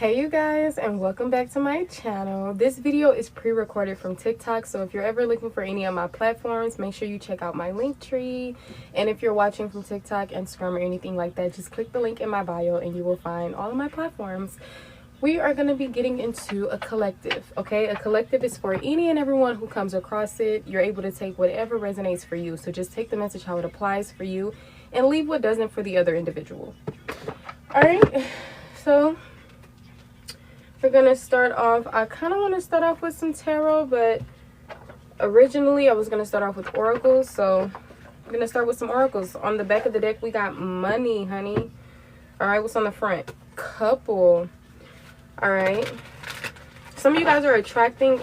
Hey you guys, and welcome back to my channel. This video is pre-recorded from TikTok, so if you're ever looking for any of my platforms, make sure you check out my link tree. And if you're watching from TikTok, Instagram, or anything like that, just click the link in my bio and you will find all of my platforms. We are going to be getting into a collective, okay? A collective is for any and everyone who comes across it. You're able to take whatever resonates for you, so just take the message how it applies for you and leave what doesn't for the other individual. All right, so we're gonna start off. I kind of want to start off with some tarot, but originally I was gonna start off with oracles, so I'm gonna start with some oracles. On the back of the deck we got money, honey. All right, what's on the front? Couple. All right, some of you guys are attracting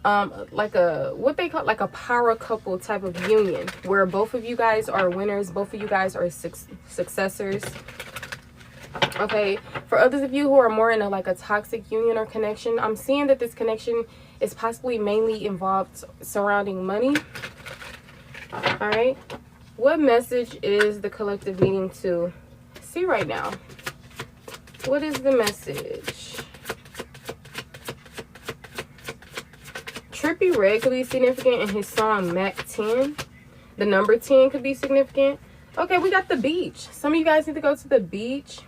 like a, what they call, like a power couple type of union, where both of you guys are winners, both of you guys are successors. Okay, for others of you who are more in a like a toxic union or connection, I'm seeing that this connection is possibly mainly involved surrounding money. All right, what message is the collective needing to see right now? What is the message? Trippie Redd could be significant in his song Mac 10. The number 10 could be significant. Okay, we got the beach. Some of you guys need to go to the beach.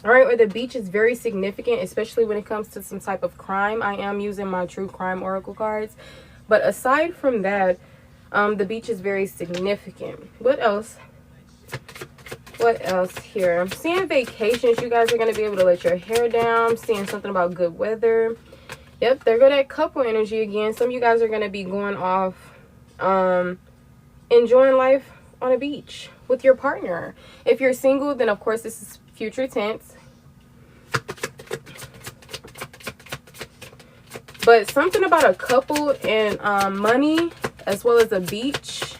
All right, or the beach is very significant, especially when it comes to some type of crime. I am using my true crime oracle cards, but aside from that, the beach is very significant. What else? What else here? I'm seeing vacations. You guys are going to be able to let your hair down. I'm seeing something about good weather. Yep, there go that couple energy again. Some of you guys are going to be going off, enjoying life on a beach with your partner. If you're single, then of course this is future tense. But something about a couple and money, as well as a beach,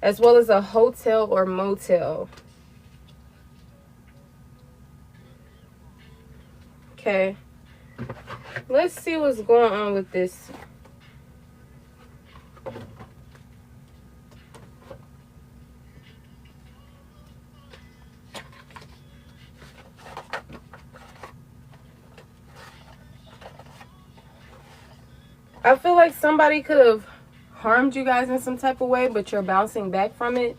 as well as a hotel or motel. Okay, let's see what's going on with this. I feel like somebody could have harmed you guys in some type of way, but you're bouncing back from it.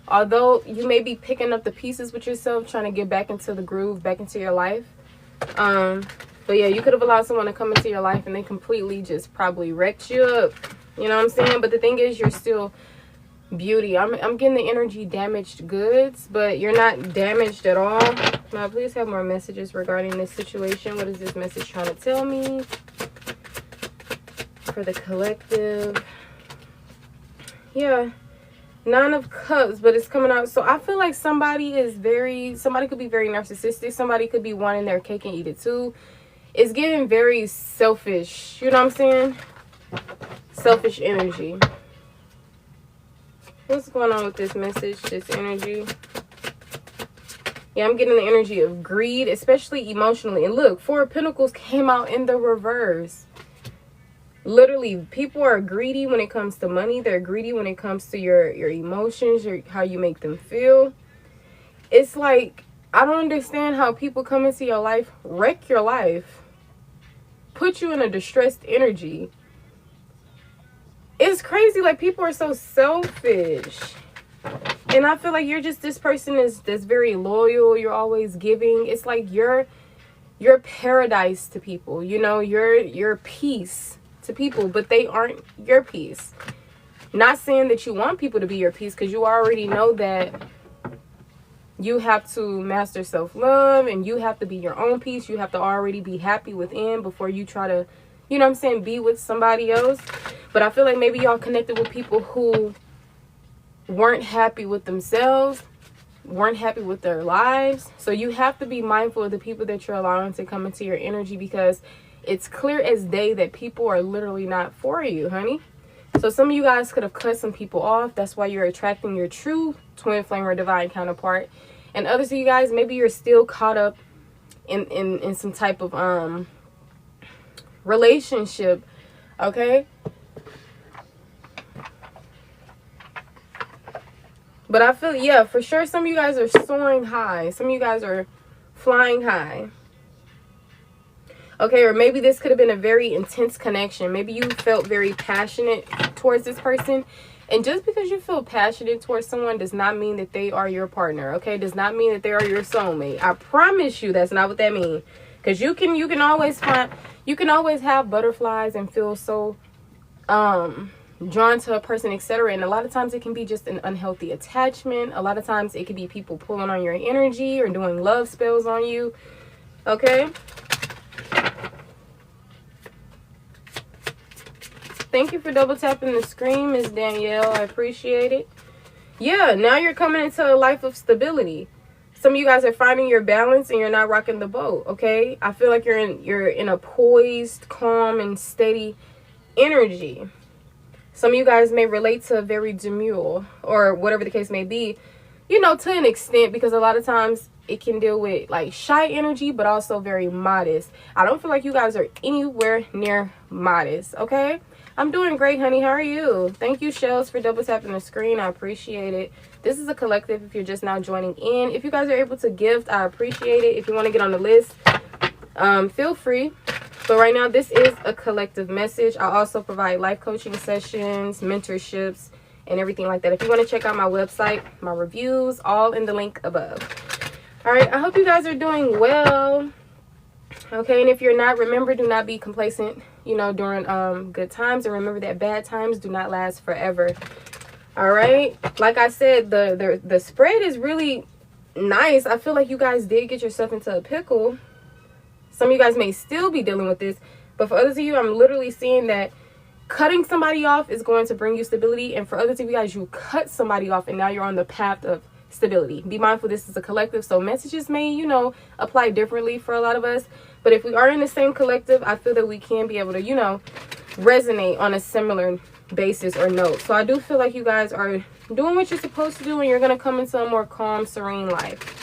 Although you may be picking up the pieces with yourself, trying to get back into the groove, back into your life. But yeah, you could have allowed someone to come into your life and they completely just probably wrecked you up. You know what I'm saying? But the thing is, you're still beauty. I'm getting the energy damaged goods, but you're not damaged at all. Now, please have more messages regarding this situation. What is this message trying to tell me for the collective? Yeah, 9 of Cups, but it's coming out. So I feel like somebody could be very narcissistic. Somebody could be wanting their cake and eat it too. It's getting very selfish. You know what I'm saying? Selfish energy. What's going on with this message, this energy? Yeah, I'm getting the energy of greed, especially emotionally. And look, 4 of Pentacles came out in the reverse. Literally, people are greedy when it comes to money. They're greedy when it comes to your emotions, how you make them feel. It's like, I don't understand how people come into your life, wreck your life, put you in a distressed energy. It's crazy. Like, people are so selfish. And I feel like you're just this person that's very loyal. You're always giving. It's like you're paradise to people. You know, you're peace to people, but they aren't your peace. Not saying that you want people to be your peace, because you already know that you have to master self-love and you have to be your own peace. You have to already be happy within before you try to, you know what I'm saying, be with somebody else. But I feel like maybe y'all connected with people who weren't happy with themselves, weren't happy with their lives. So you have to be mindful of the people that you're allowing to come into your energy, because it's clear as day that people are literally not for you, honey. So some of you guys could have cut some people off. That's why you're attracting your true twin flame or divine counterpart. And others of you guys, maybe you're still caught up in some type of relationship. Okay, But I feel, yeah, for sure some of you guys are soaring high. Some of you guys are flying high. Okay, or maybe this could have been a very intense connection. Maybe you felt very passionate towards this person. And just because you feel passionate towards someone does not mean that they are your partner, okay? Does not mean that they are your soulmate. I promise you that's not what that means. Because you can always have butterflies and feel so drawn to a person, etc. And a lot of times it can be just an unhealthy attachment. A lot of times it could be people pulling on your energy or doing love spells on you, okay? Thank you for double tapping the screen, Miss Danielle. I appreciate it. Yeah, now you're coming into a life of stability. Some of you guys are finding your balance and you're not rocking the boat, okay? I feel like you're in a poised, calm, and steady energy. Some of you guys may relate to very demure or whatever the case may be, you know, to an extent, because a lot of times it can deal with like shy energy, but also very modest. I don't feel like you guys are anywhere near modest, okay? I'm doing great, honey. How are you? Thank you, Shells, for double tapping the screen. I appreciate it. This is a collective if you're just now joining in. If you guys are able to gift, I appreciate it. If you want to get on the list, feel free. But right now, this is a collective message. I also provide life coaching sessions, mentorships, and everything like that. If you want to check out my website, my reviews, all in the link above. All right, I hope you guys are doing well. Okay, and if you're not, remember, do not be complacent, you know, during good times, and remember that bad times do not last forever. All right, like I said, the spread is really nice. I feel like you guys did get yourself into a pickle. Some of you guys may still be dealing with this, but for others of you, I'm literally seeing that cutting somebody off is going to bring you stability, and for others of you guys, you cut somebody off and now you're on the path of stability. Be mindful, this is a collective, so messages may, you know, apply differently for a lot of us. But if we are in the same collective, I feel that we can be able to, you know, resonate on a similar basis or note. So I do feel like you guys are doing what you're supposed to do, and you're going to come into a more calm, serene life.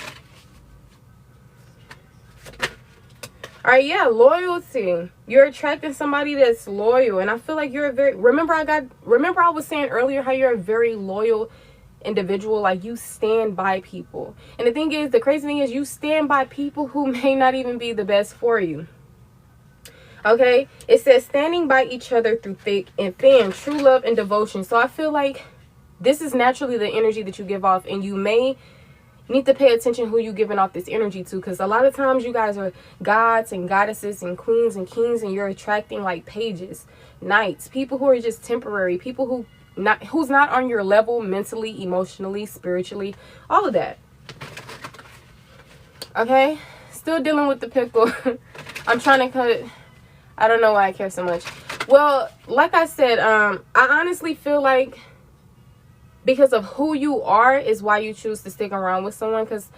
All right, yeah, loyalty. You're attracting somebody that's loyal, and I feel like you're a very, remember I was saying earlier how you're a very loyal individual. Like, you stand by people, and the thing is, the crazy thing is, you stand by people who may not even be the best for you. Okay, it says standing by each other through thick and thin, true love and devotion. So I feel like this is naturally the energy that you give off, and you may need to pay attention who you giving off this energy to, because a lot of times you guys are gods and goddesses and queens and kings, and you're attracting like pages, knights, people who are just temporary, people who's not on your level mentally, emotionally, spiritually, all of that. Okay, still dealing with the pickle. I'm trying to cut it. I don't know why I care so much. Well, like I said, I honestly feel like because of who you are is why you choose to stick around with someone, because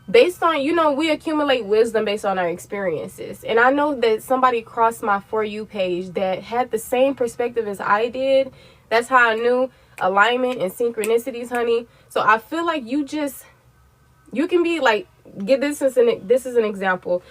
based on, you know, we accumulate wisdom based on our experiences. And I know that somebody crossed my For You page that had the same perspective as I did. That's how I knew alignment and synchronicities, honey. So I feel like you can be like, this is an example.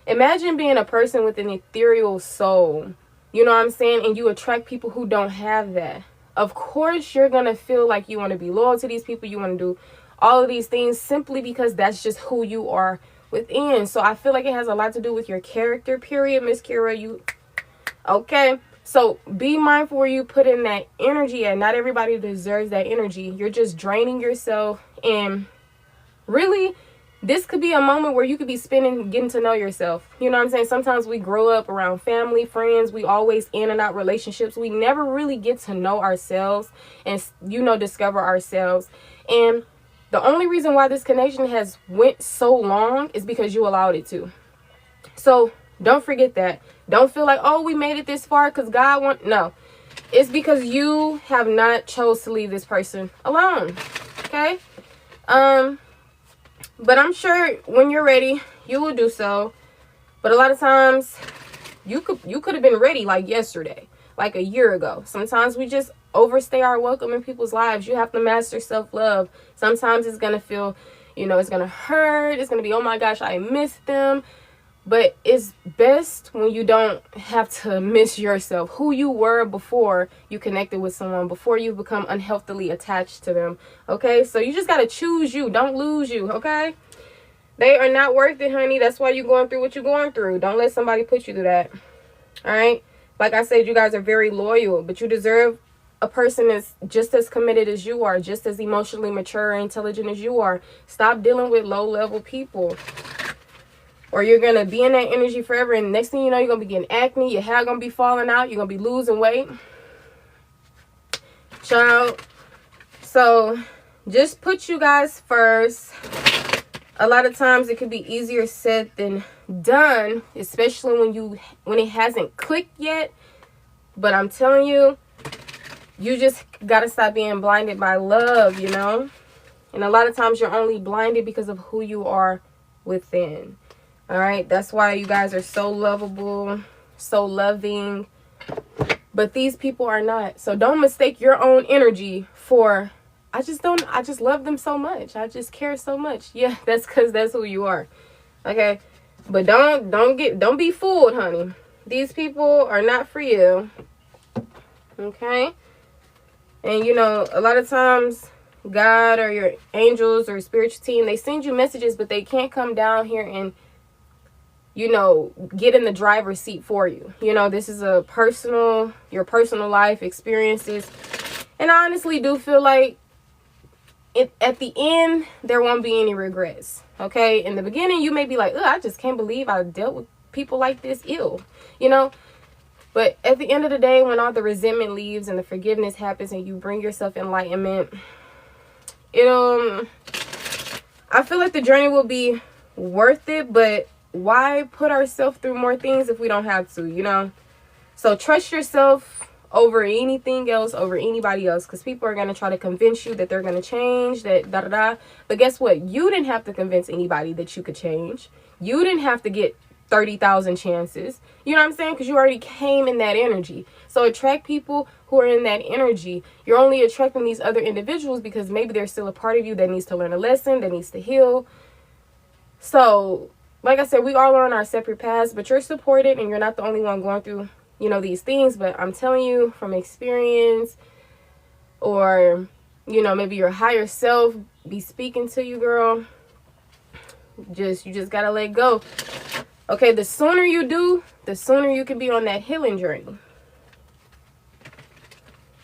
Imagine being a person with an ethereal soul, you know what I'm saying? And you attract people who don't have that. Of course, you're going to feel like you want to be loyal to these people. You want to do all of these things simply because that's just who you are within. So I feel like it has a lot to do with your character, period, Miss Kira. Okay. So be mindful where you put in that energy at. Not everybody deserves that energy. You're just draining yourself. And really, this could be a moment where you could be getting to know yourself. You know what I'm saying? Sometimes we grow up around family, friends. We always in and out relationships. We never really get to know ourselves and, you know, discover ourselves. And the only reason why this connection has went so long is because you allowed it to. So don't forget that. Don't feel like, oh, we made it this far because God no. It's because you have not chose to leave this person alone. Okay? But I'm sure when you're ready, you will do so. But a lot of times, you could have been ready like yesterday, like a year ago. Sometimes we just overstay our welcome in people's lives. You have to master self-love. Sometimes it's going to feel, you know, it's going to hurt. It's going to be, oh my gosh, I miss them. But it's best when you don't have to miss yourself, who you were before you connected with someone, before you become unhealthily attached to them. Okay, so you just got to choose you. Don't lose you. Okay, they are not worth it, honey. That's why you're going through what you're going through. Don't let somebody put you through that. All right, like I said, you guys are very loyal, but you deserve a person that's just as committed as you are, just as emotionally mature and intelligent as you are. Stop dealing with low-level people, or you're going to be in that energy forever, and next thing you know, you're going to be getting acne, your hair going to be falling out, you're going to be losing weight. Child. So, just put you guys first. A lot of times, it can be easier said than done, especially when it hasn't clicked yet. But I'm telling you, you just got to stop being blinded by love, you know? And a lot of times, you're only blinded because of who you are within. All right, that's why you guys are so lovable, so loving, but these people are not. So don't mistake your own energy for, I just love them so much. I just care so much. Yeah, that's because that's who you are. Okay, but don't be fooled, honey. These people are not for you. Okay, and you know, a lot of times God or your angels or spiritual team, they send you messages, but they can't come down here and, you know, get in the driver's seat for you. You know, this is your personal life experiences. And I honestly do feel like at the end, there won't be any regrets. Okay. In the beginning, you may be like, I just can't believe I dealt with people like this ill, you know. But at the end of the day, when all the resentment leaves and the forgiveness happens and you bring yourself enlightenment, I feel like the journey will be worth it, but why put ourselves through more things if we don't have to, you know? So trust yourself over anything else, over anybody else, because people are going to try to convince you that they're going to change, that da-da-da. But guess what? You didn't have to convince anybody that you could change. You didn't have to get 30,000 chances. You know what I'm saying? Because you already came in that energy. So attract people who are in that energy. You're only attracting these other individuals because maybe there's still a part of you that needs to learn a lesson, that needs to heal. So, like I said, we all are on our separate paths, but you're supported and you're not the only one going through, you know, these things. But I'm telling you from experience, or, you know, maybe your higher self be speaking to you, girl. You just got to let go. Okay, the sooner you do, the sooner you can be on that healing journey.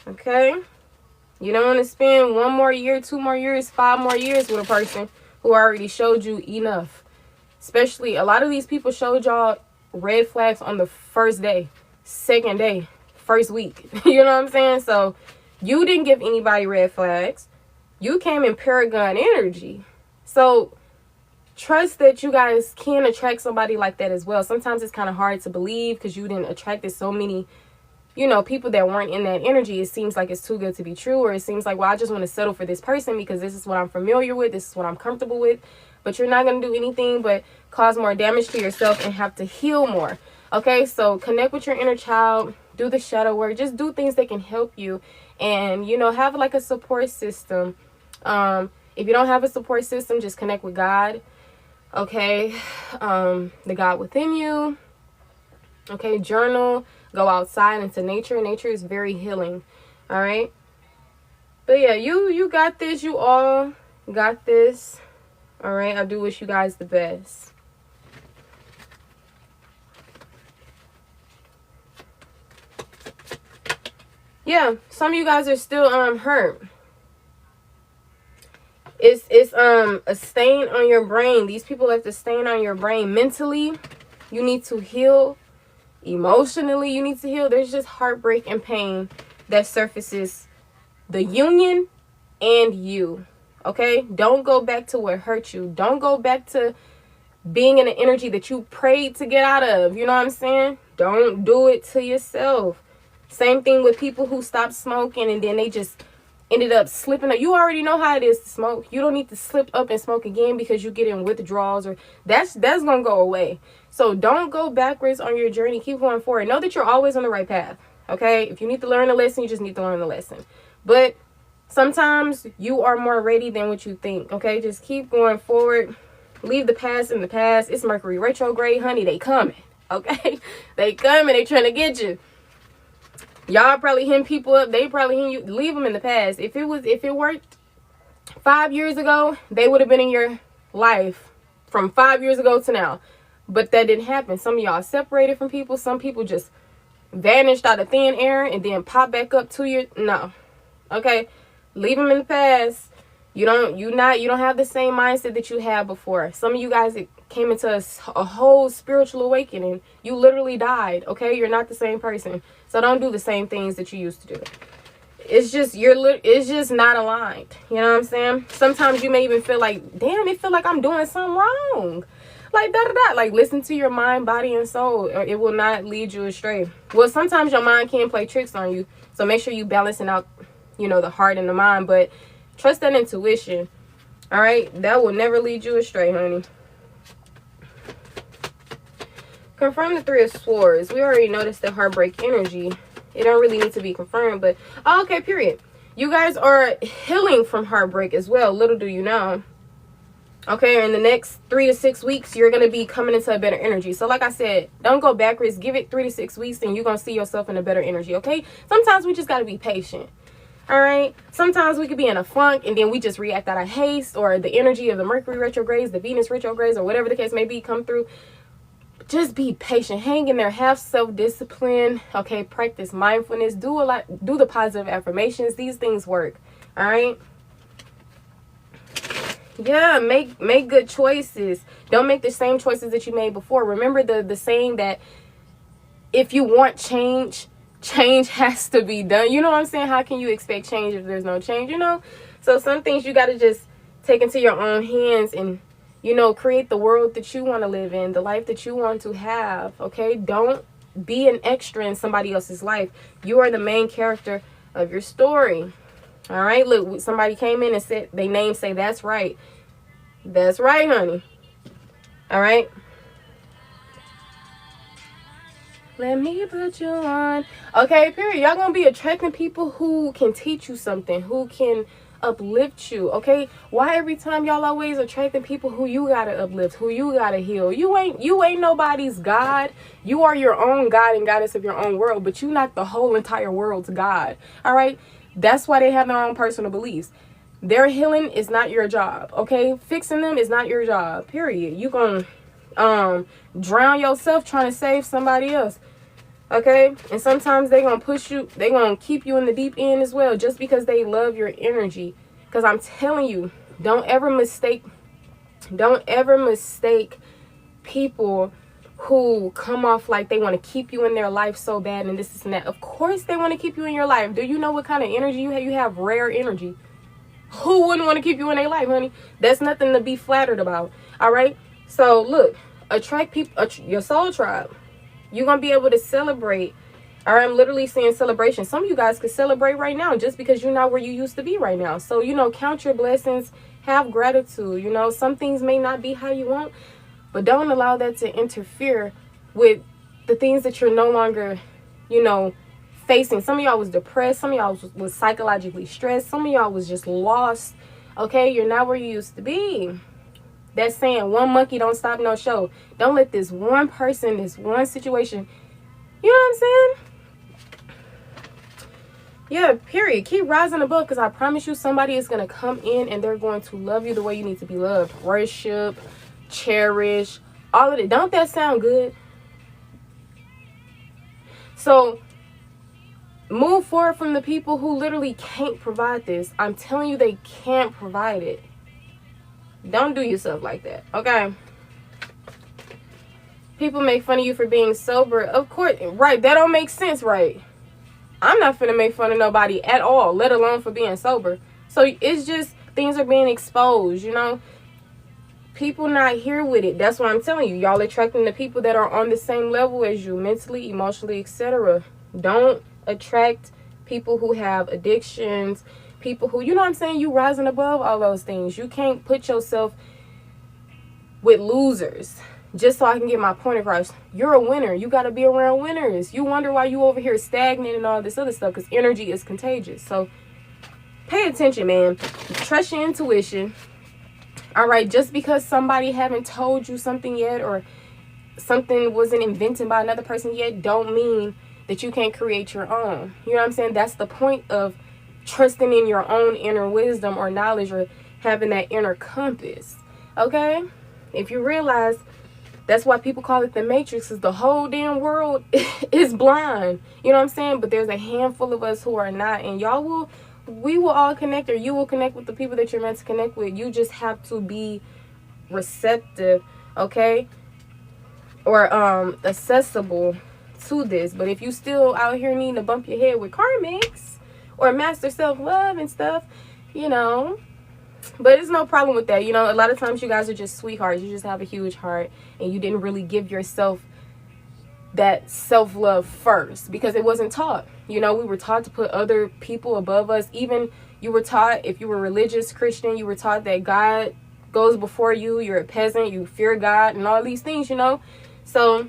Okay? You don't want to spend 1 more year, 2 more years, 5 more years with a person who already showed you enough. Especially, a lot of these people showed y'all red flags on the first day, second day, first week. You know what I'm saying? So, you didn't give anybody red flags. You came in Paragon energy. So, trust that you guys can attract somebody like that as well. Sometimes it's kind of hard to believe because you didn't attracted so many, you know, people that weren't in that energy. It seems like it's too good to be true, or it seems like, well, I just want to settle for this person because this is what I'm familiar with. This is what I'm comfortable with. But you're not going to do anything but cause more damage to yourself and have to heal more. Okay, so connect with your inner child. Do the shadow work. Just do things that can help you. And, you know, have like a support system. If you don't have a support system, just connect with God. Okay, the God within you. Okay, journal. Go outside into nature. Nature is very healing. All right. But yeah, you got this. You all got this. All right, I do wish you guys the best. Yeah, some of you guys are still hurt. It's a stain on your brain. These people left a stain on your brain. Mentally, you need to heal. Emotionally, you need to heal. There's just heartbreak and pain that surfaces the union and you. Okay, don't go back to what hurt you. Don't go back to being in an energy that you prayed to get out of. You know what I'm saying? Don't do it to yourself. Same thing with people who stopped smoking and then they just ended up slipping up. You already know how it is to smoke. You don't need to slip up and smoke again because you get in withdrawals, or that's gonna go away. So don't go backwards on your journey. Keep going forward. Know that you're always on the right path. Okay, if you need to learn a lesson, you just need to learn the lesson. But sometimes you are more ready than what you think. Okay, just keep going forward. Leave the past in the past. It's Mercury retrograde, honey. They coming, okay? They coming. They trying to get you. Y'all probably hitting people up. They probably hitting you. Leave them in the past. If it worked 5 years ago, they would have been in your life from 5 years ago to now. But that didn't happen. Some of y'all separated from people. Some people just vanished out of thin air and then pop back up 2 years. No. Okay? Leave them in the past. You don't have the same mindset that you had before. Some of you guys, it came into a whole spiritual awakening. You literally died. Okay? You're not the same person. So don't do the same things that you used to do. It's just it's just not aligned. You know what I'm saying? Sometimes you may even feel like, damn, it feel like I'm doing something wrong. Like like listen to your mind, body, and soul, or it will not lead you astray. Well, sometimes your mind can play tricks on you, so make sure you balancing out, the heart and the mind. But trust that intuition. All right, that will never lead you astray, honey. Confirm the Three of Swords. We already noticed the heartbreak energy. It don't really need to be confirmed, but okay, period. You guys are healing from heartbreak as well. Little do you know. Okay, in the next 3 to 6 weeks, you're going to be coming into a better energy. So like I said, don't go backwards. Give it 3 to 6 weeks and you're going to see yourself in a better energy, okay? Sometimes we just got to be patient, all right? Sometimes we could be in a funk and then we just react out of haste, or the energy of the Mercury retrogrades, the Venus retrogrades, or whatever the case may be, come through. Just be patient. Hang in there. Have self-discipline, okay? Practice mindfulness. Do the positive affirmations. These things work, all right? Yeah, make good choices. Don't make the same choices that you made before. Remember the saying that if you want change, change has to be done. You know what I'm saying? How can you expect change if there's no change, So some things you got to just take into your own hands and, create the world that you want to live in, the life that you want to have, okay? Don't be an extra in somebody else's life. You are the main character of your story. All right, look, somebody came in and said, they name say, that's right. That's right, honey. All right. Let me put you on. Okay, period. Y'all gonna be attracting people who can teach you something, who can uplift you, okay? Why every time y'all always attracting people who you gotta uplift, who you gotta heal? You ain't nobody's God. You are your own God and goddess of your own world, but you not the whole entire world's God. All right? That's why they have their own personal beliefs. Their healing is not your job, okay? Fixing them is not your job, period. You gonna drown yourself trying to save somebody else, okay? And sometimes they gonna push you, they gonna keep you in the deep end as well, just because they love your energy. Because I'm telling you, don't ever mistake people who come off like they want to keep you in their life so bad and this and that. Of course they want to keep you in your life. Do you know what kind of energy you have? You have rare energy. Who wouldn't want to keep you in their life, honey? That's nothing to be flattered about. All right? So look, attract people, your soul tribe. You're going to be able to celebrate. All right, I'm literally seeing celebration. Some of you guys could celebrate right now just because you're not where you used to be right now. So, count your blessings. Have gratitude. Some things may not be how you want, but don't allow that to interfere with the things that you're no longer, facing. Some of y'all was depressed. Some of y'all was psychologically stressed. Some of y'all was just lost. Okay, you're not where you used to be. That saying, one monkey don't stop no show. Don't let this one person, this one situation, you know what I'm saying? Yeah, period. Keep rising above, because I promise you somebody is going to come in and they're going to love you the way you need to be loved. Worship, cherish, all of it. Don't that sound good? So move forward from the people who literally can't provide this. I'm telling you, they can't provide it. Don't do yourself like that, okay? People make fun of you for being sober. Of course, right? That don't make sense, right? I'm not finna make fun of nobody at all, let alone for being sober. So it's just things are being exposed, People not here with it. That's what I'm telling you. Y'all attracting the people that are on the same level as you, mentally, emotionally, etc. Don't attract people who have addictions, people who, you rising above all those things. You can't put yourself with losers just so I can get my point across. You're a winner. You got to be around winners. You wonder why you over here stagnant and all this other stuff, because energy is contagious. So pay attention, man. Trust your intuition. All right, just because somebody haven't told you something yet, or something wasn't invented by another person yet, don't mean that you can't create your own. You know what I'm saying? That's the point of trusting in your own inner wisdom or knowledge, or having that inner compass. Okay? If you realize, that's why people call it the Matrix, is the whole damn world is blind. You know what I'm saying? But there's a handful of us who are not, and we will all connect, or you will connect with the people that you're meant to connect with. You just have to be receptive, okay? Or accessible to this. But if you still out here needing to bump your head with karmics or master self-love and stuff, you know, but it's no problem with that. You know, a lot of times you guys are just sweethearts. You just have a huge heart, and you didn't really give yourself that self-love first because it wasn't taught. You know, we were taught to put other people above us. Even you were taught, if you were religious Christian, you were taught that God goes before you, you're a peasant, you fear God, and all these things, you know. So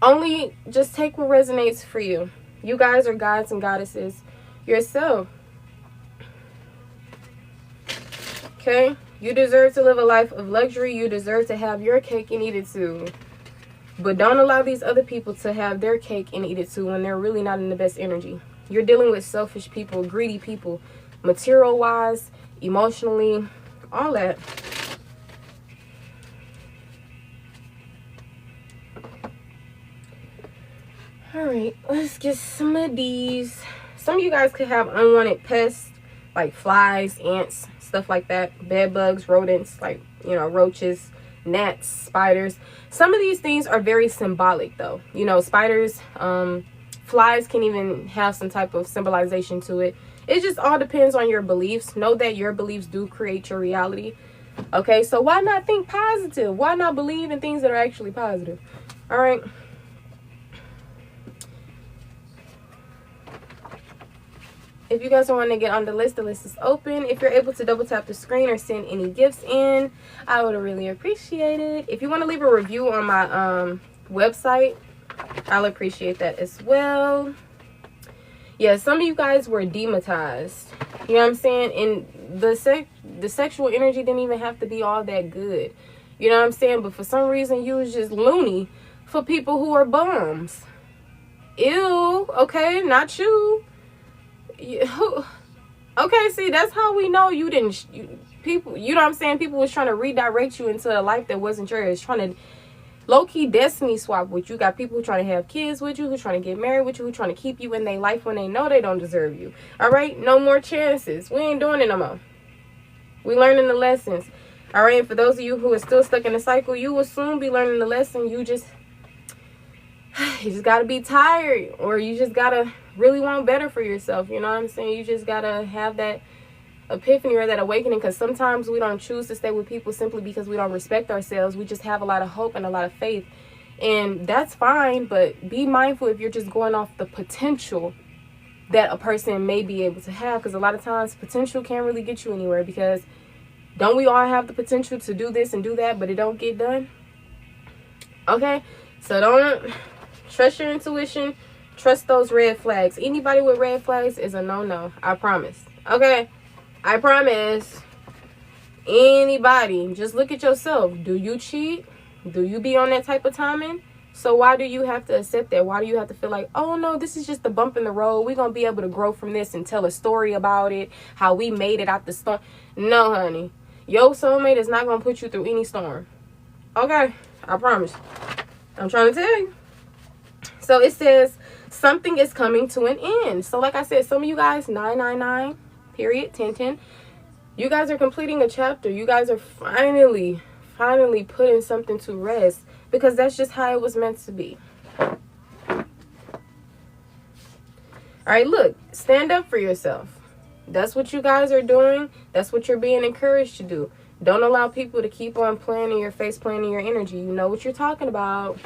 only just take what resonates for you. You guys are gods and goddesses yourself. Okay? You deserve to live a life of luxury. You deserve to have your cake and eat it too. But don't allow these other people to have their cake and eat it too when they're really not in the best energy. You're dealing with selfish people, greedy people, material-wise, emotionally, all that. Alright, let's get some of these. Some of you guys could have unwanted pests, like flies, ants, stuff like that. Bed bugs, rodents, like, you know, roaches, gnats, spiders. Some of these things are very symbolic though. You know, spiders, flies can even have some type of symbolization to it. It just all depends on your beliefs. Know that your beliefs do create your reality. Okay, so why not think positive? Why not believe in things that are actually positive? All right. If you guys want to get on the list is open. If you're able to double tap the screen or send any gifts in, I would really appreciate it. If you want to leave a review on my website, I'll appreciate that as well. Yeah, some of you guys were demonetized. You know what I'm saying? And the sexual energy didn't even have to be all that good. You know what I'm saying? But for some reason, you was just loony for people who are bums. Ew. Okay, not you. Okay, see, that's how we know you didn't. People, you know what I'm saying? People was trying to redirect you into a life that wasn't yours. Trying to low-key destiny swap with you. Got people who trying to have kids with you, who trying to get married with you, who trying to keep you in their life when they know they don't deserve you. All right, no more chances. We ain't doing it no more. We learning the lessons. All right, and for those of you who are still stuck in the cycle, you will soon be learning the lesson. You just gotta be tired, or you just gotta really want better for yourself. You know what I'm saying? You just gotta have that epiphany or that awakening, because sometimes we don't choose to stay with people simply because we don't respect ourselves. We just have a lot of hope and a lot of faith, and that's fine. But be mindful if you're just going off the potential that a person may be able to have, because a lot of times potential can't really get you anywhere. Because don't we all have the potential to do this and do that, but it don't get done? Okay, so don't trust your intuition. Trust those red flags. Anybody with red flags is a no-no. I promise. Okay? I promise. Anybody. Just look at yourself. Do you cheat? Do you be on that type of timing? So why do you have to accept that? Why do you have to feel like, oh no, this is just a bump in the road. We're going to be able to grow from this and tell a story about it. How we made it out the storm. No, honey. Your soulmate is not going to put you through any storm. Okay? I promise. I'm trying to tell you. So it says, something is coming to an end. So like I said, some of you guys, 999, period, 1010, you guys are completing a chapter. You guys are finally putting something to rest, because that's just how it was meant to be. All right, look, stand up for yourself. That's what you guys are doing. That's what you're being encouraged to do. Don't allow people to keep on playing in your face, playing in your energy. You know what you're talking about.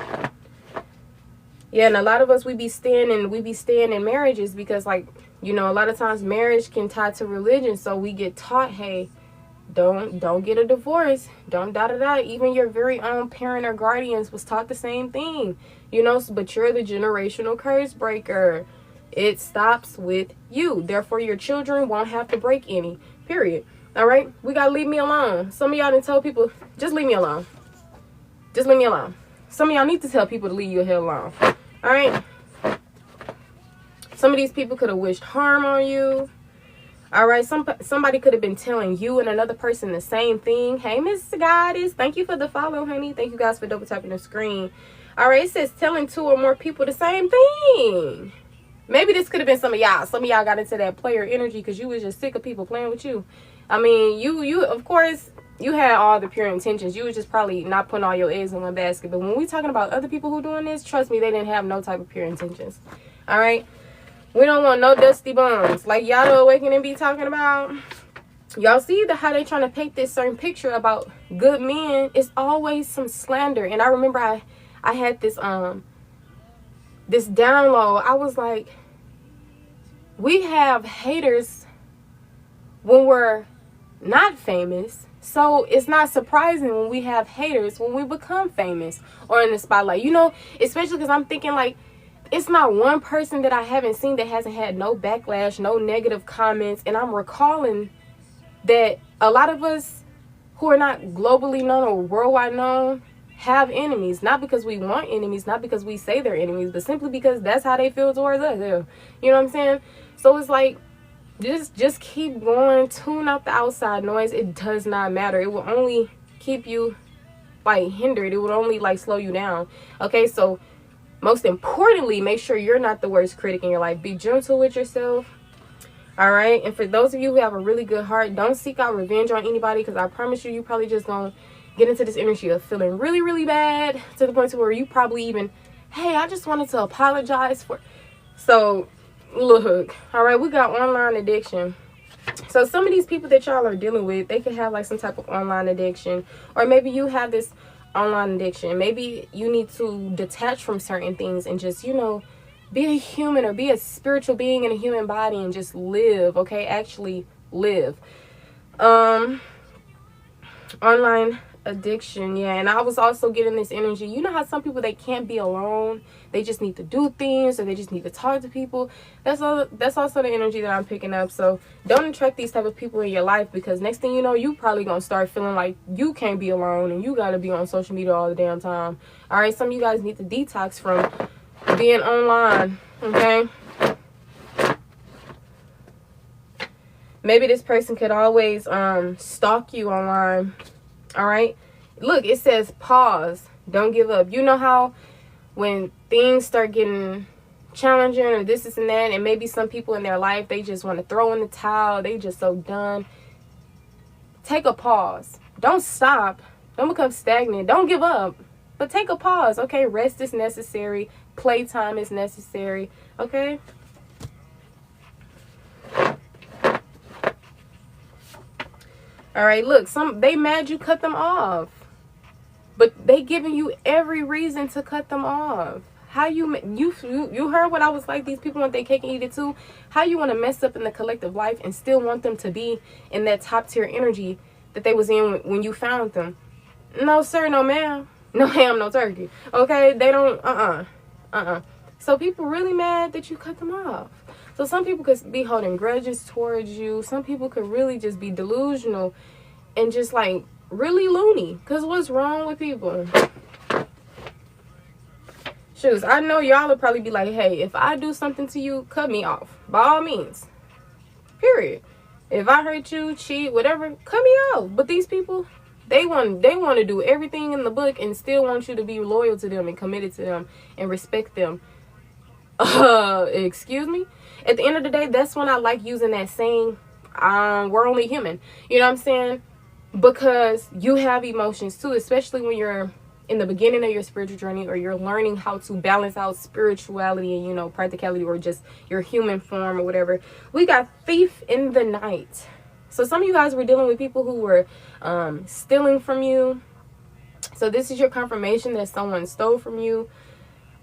Yeah, and a lot of us, we be staying in marriages because, like, you know, a lot of times marriage can tie to religion. So we get taught, hey, don't get a divorce. Don't da-da-da. Even your very own parent or guardians was taught the same thing. You know, but you're the generational curse breaker. It stops with you. Therefore, your children won't have to break any, period. All right, we gotta leave me alone. Some of y'all done told people, just leave me alone. Just leave me alone. Some of y'all need to tell people to leave you the hell alone. All right. Some of these people could have wished harm on you. All right. Somebody could have been telling you and another person the same thing. Hey, Miss Goddess, thank you for the follow, honey. Thank you guys for double tapping the screen. All right. It says telling 2 or more people the same thing. Maybe this could have been some of y'all. Some of y'all got into that player energy because you was just sick of people playing with you. I mean, you of course, you had all the pure intentions. You was just probably not putting all your eggs in one basket. But when we talking about other people who doing this, trust me, they didn't have no type of pure intentions. All right? We don't want no dusty bones. Like y'all the awakening be talking about. Y'all see how they trying to paint this certain picture about good men. It's always some slander. And I remember I had this this download. I was like, we have haters when we're not famous, so it's not surprising when we have haters when we become famous or in the spotlight, you know, especially because I'm thinking like it's not one person that I haven't seen that hasn't had no backlash, no negative comments. And I'm recalling that a lot of us who are not globally known or worldwide known have enemies, not because we want enemies, not because we say they're enemies, but simply because that's how they feel towards us. You know what I'm saying? So it's like, just keep going, tune out the outside noise. It does not matter. It will only keep you like hindered. It will only like slow you down. Okay, so most importantly, make sure you're not the worst critic in your life. Be gentle with yourself. All right, and for those of you who have a really good heart, don't seek out revenge on anybody, because I promise you probably just gonna get into this energy of feeling really, really bad to the point to where you probably even, hey, I just wanted to apologize for. So look, all right, we got online addiction. So some of these people that y'all are dealing with, they could have like some type of online addiction, or maybe you have this online addiction. Maybe you need to detach from certain things and just, you know, be a human or be a spiritual being in a human body and just live. Okay, actually live. Online addiction, yeah. And I was also getting this energy, you know how some people, they can't be alone, they just need to do things, or they just need to talk to people. That's also the energy that I'm picking up. So don't attract these type of people in your life, because next thing you know, you probably gonna start feeling like you can't be alone and you gotta be on social media all the damn time. All right, some of you guys need to detox from being online. Okay, maybe this person could always stalk you online. All right, look, it says pause, don't give up. You know how when things start getting challenging or this and that, and maybe some people in their life, they just want to throw in the towel, they just so done. Take a pause. Don't stop. Don't become stagnant. Don't give up, but take a pause. Okay, rest is necessary. Playtime is necessary. Okay. All right, look, they mad you cut them off, but they giving you every reason to cut them off. How you heard what I was like, these people want their cake and eat it too. How you want to mess up in the collective life and still want them to be in that top tier energy that they was in when you found them? No sir, no ma'am, no ham, no turkey. Okay, they don't, So people really mad that you cut them off. So some people could be holding grudges towards you. Some people could really just be delusional and just like really loony. Because what's wrong with people? Shoes, I know y'all will probably be like, hey, if I do something to you, cut me off. By all means. Period. If I hurt you, cheat, whatever, cut me off. But these people, they want to do everything in the book and still want you to be loyal to them and committed to them and respect them. Excuse me? At the end of the day, that's when I like using that saying, we're only human. You know what I'm saying? Because you have emotions too, especially when you're in the beginning of your spiritual journey, or you're learning how to balance out spirituality and, you know, practicality, or just your human form or whatever. We got thief in the night. So some of you guys were dealing with people who were stealing from you. So this is your confirmation that someone stole from you.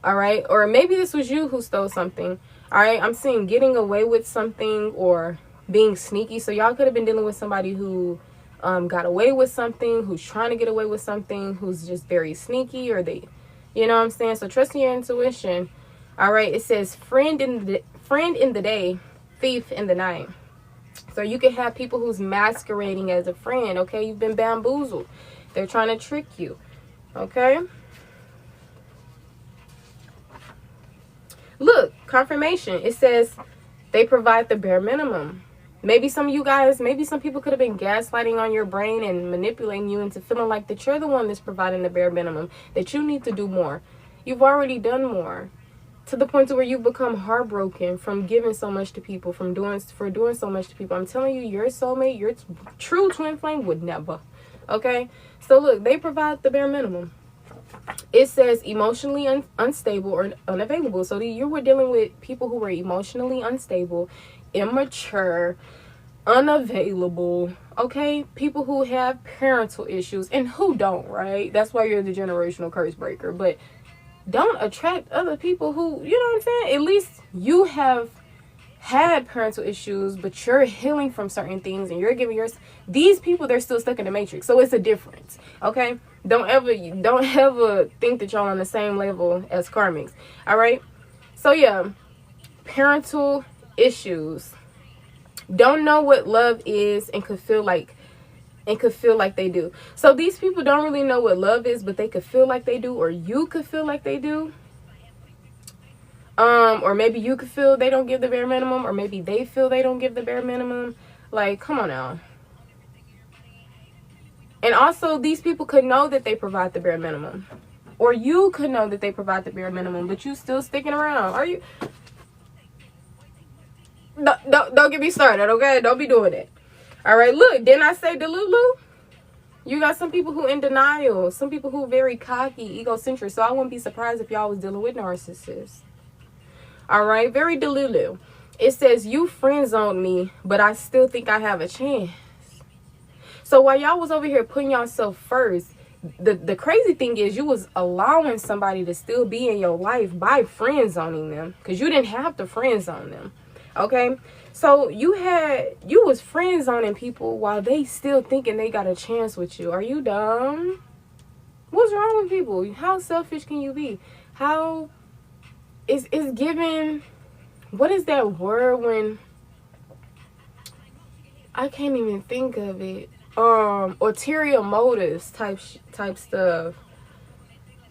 All right. Or maybe this was you who stole something. All right. I'm seeing getting away with something or being sneaky. So y'all could have been dealing with somebody who got away with something, who's trying to get away with something, who's just very sneaky, or they, you know what I'm saying? So trust in your intuition. All right. It says friend in the day, thief in the night. So you can have people who's masquerading as a friend, okay? You've been bamboozled. They're trying to trick you, okay? Look, confirmation. It says they provide the bare minimum. Maybe some of you guys, maybe some people could have been gaslighting on your brain and manipulating you into feeling like that you're the one that's providing the bare minimum, that you need to do more. You've already done more, to the point to where you've become heartbroken from giving so much to people, from doing so much to people. I'm telling you, your soulmate, your true twin flame would never. Okay? So look, they provide the bare minimum. It says emotionally unstable or unavailable. So you were dealing with people who were emotionally unstable, immature, unavailable, okay? People who have parental issues, and who don't, right? That's why you're the generational curse breaker. But don't attract other people who, you know what I'm saying? At least you have had parental issues, but you're healing from certain things, and you're giving yours. These people, they're still stuck in the matrix. So it's a difference, okay? Don't ever think that y'all on the same level as karmics. All right? So yeah, parental issues. Don't know what love is and could feel like they do. So these people don't really know what love is, but they could feel like they do, or you could feel like they do. Or maybe you could feel they don't give the bare minimum, or maybe they feel they don't give the bare minimum. Like, come on now. And also, these people could know that they provide the bare minimum. Or you could know that they provide the bare minimum, but you still sticking around. Are you? Don't get me started, okay? Don't be doing it. All right, look, didn't I say Delulu? You got some people who in denial. Some people who very cocky, egocentric. So I wouldn't be surprised if y'all was dealing with narcissists. All right, very Delulu. It says, you friend zoned me, but I still think I have a chance. So while y'all was over here putting yourself first, the crazy thing is you was allowing somebody to still be in your life by friend zoning them, because you didn't have to friend zone them. Okay, so you was friend zoning people while they still thinking they got a chance with you. Are you dumb? What's wrong with people? How selfish can you be? How is given? What is that word when I can't even think of it? Ulterior motives type stuff.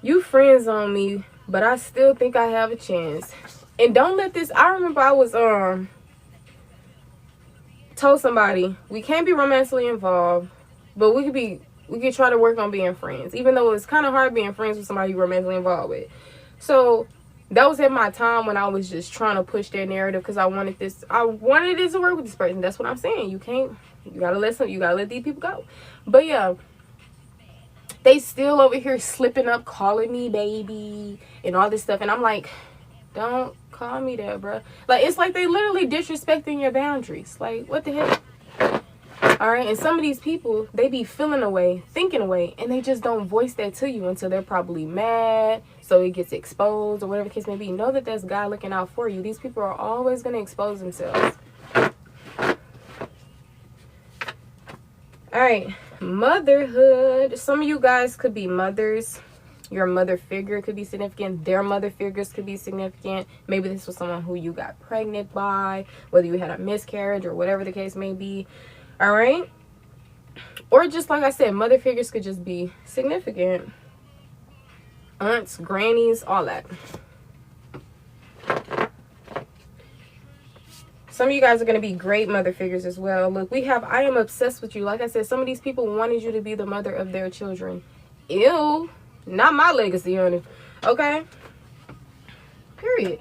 You friend zone me, but I still think I have a chance. And don't let this, I remember I was told somebody we can't be romantically involved, but we could try to work on being friends, even though it's kind of hard being friends with somebody you're romantically involved with. So that was at my time when I was just trying to push their narrative, because I wanted this to work with this person. That's what I'm saying. You gotta let these people go. But yeah, they still over here slipping up, calling me baby and all this stuff, and I'm like, don't call me that, bro. Like, it's like they literally disrespecting your boundaries. Like, what the heck? All right, and some of these people, they be feeling away, thinking away, and they just don't voice that to you until they're probably mad, so it gets exposed or whatever the case may be. Know that that's God looking out for you. These people are always going to expose themselves. All right, motherhood. Some of you guys could be mothers. Your mother figure could be significant. Their mother figures could be significant. Maybe this was someone who you got pregnant by, whether you had a miscarriage or whatever the case may be. All right. Or just like I said, mother figures could just be significant. Aunts, grannies, all that. Some of you guys are going to be great mother figures as well. Look, we have, I am obsessed with you. Like I said, some of these people wanted you to be the mother of their children. Ew. Not my legacy, honey. Okay? Period.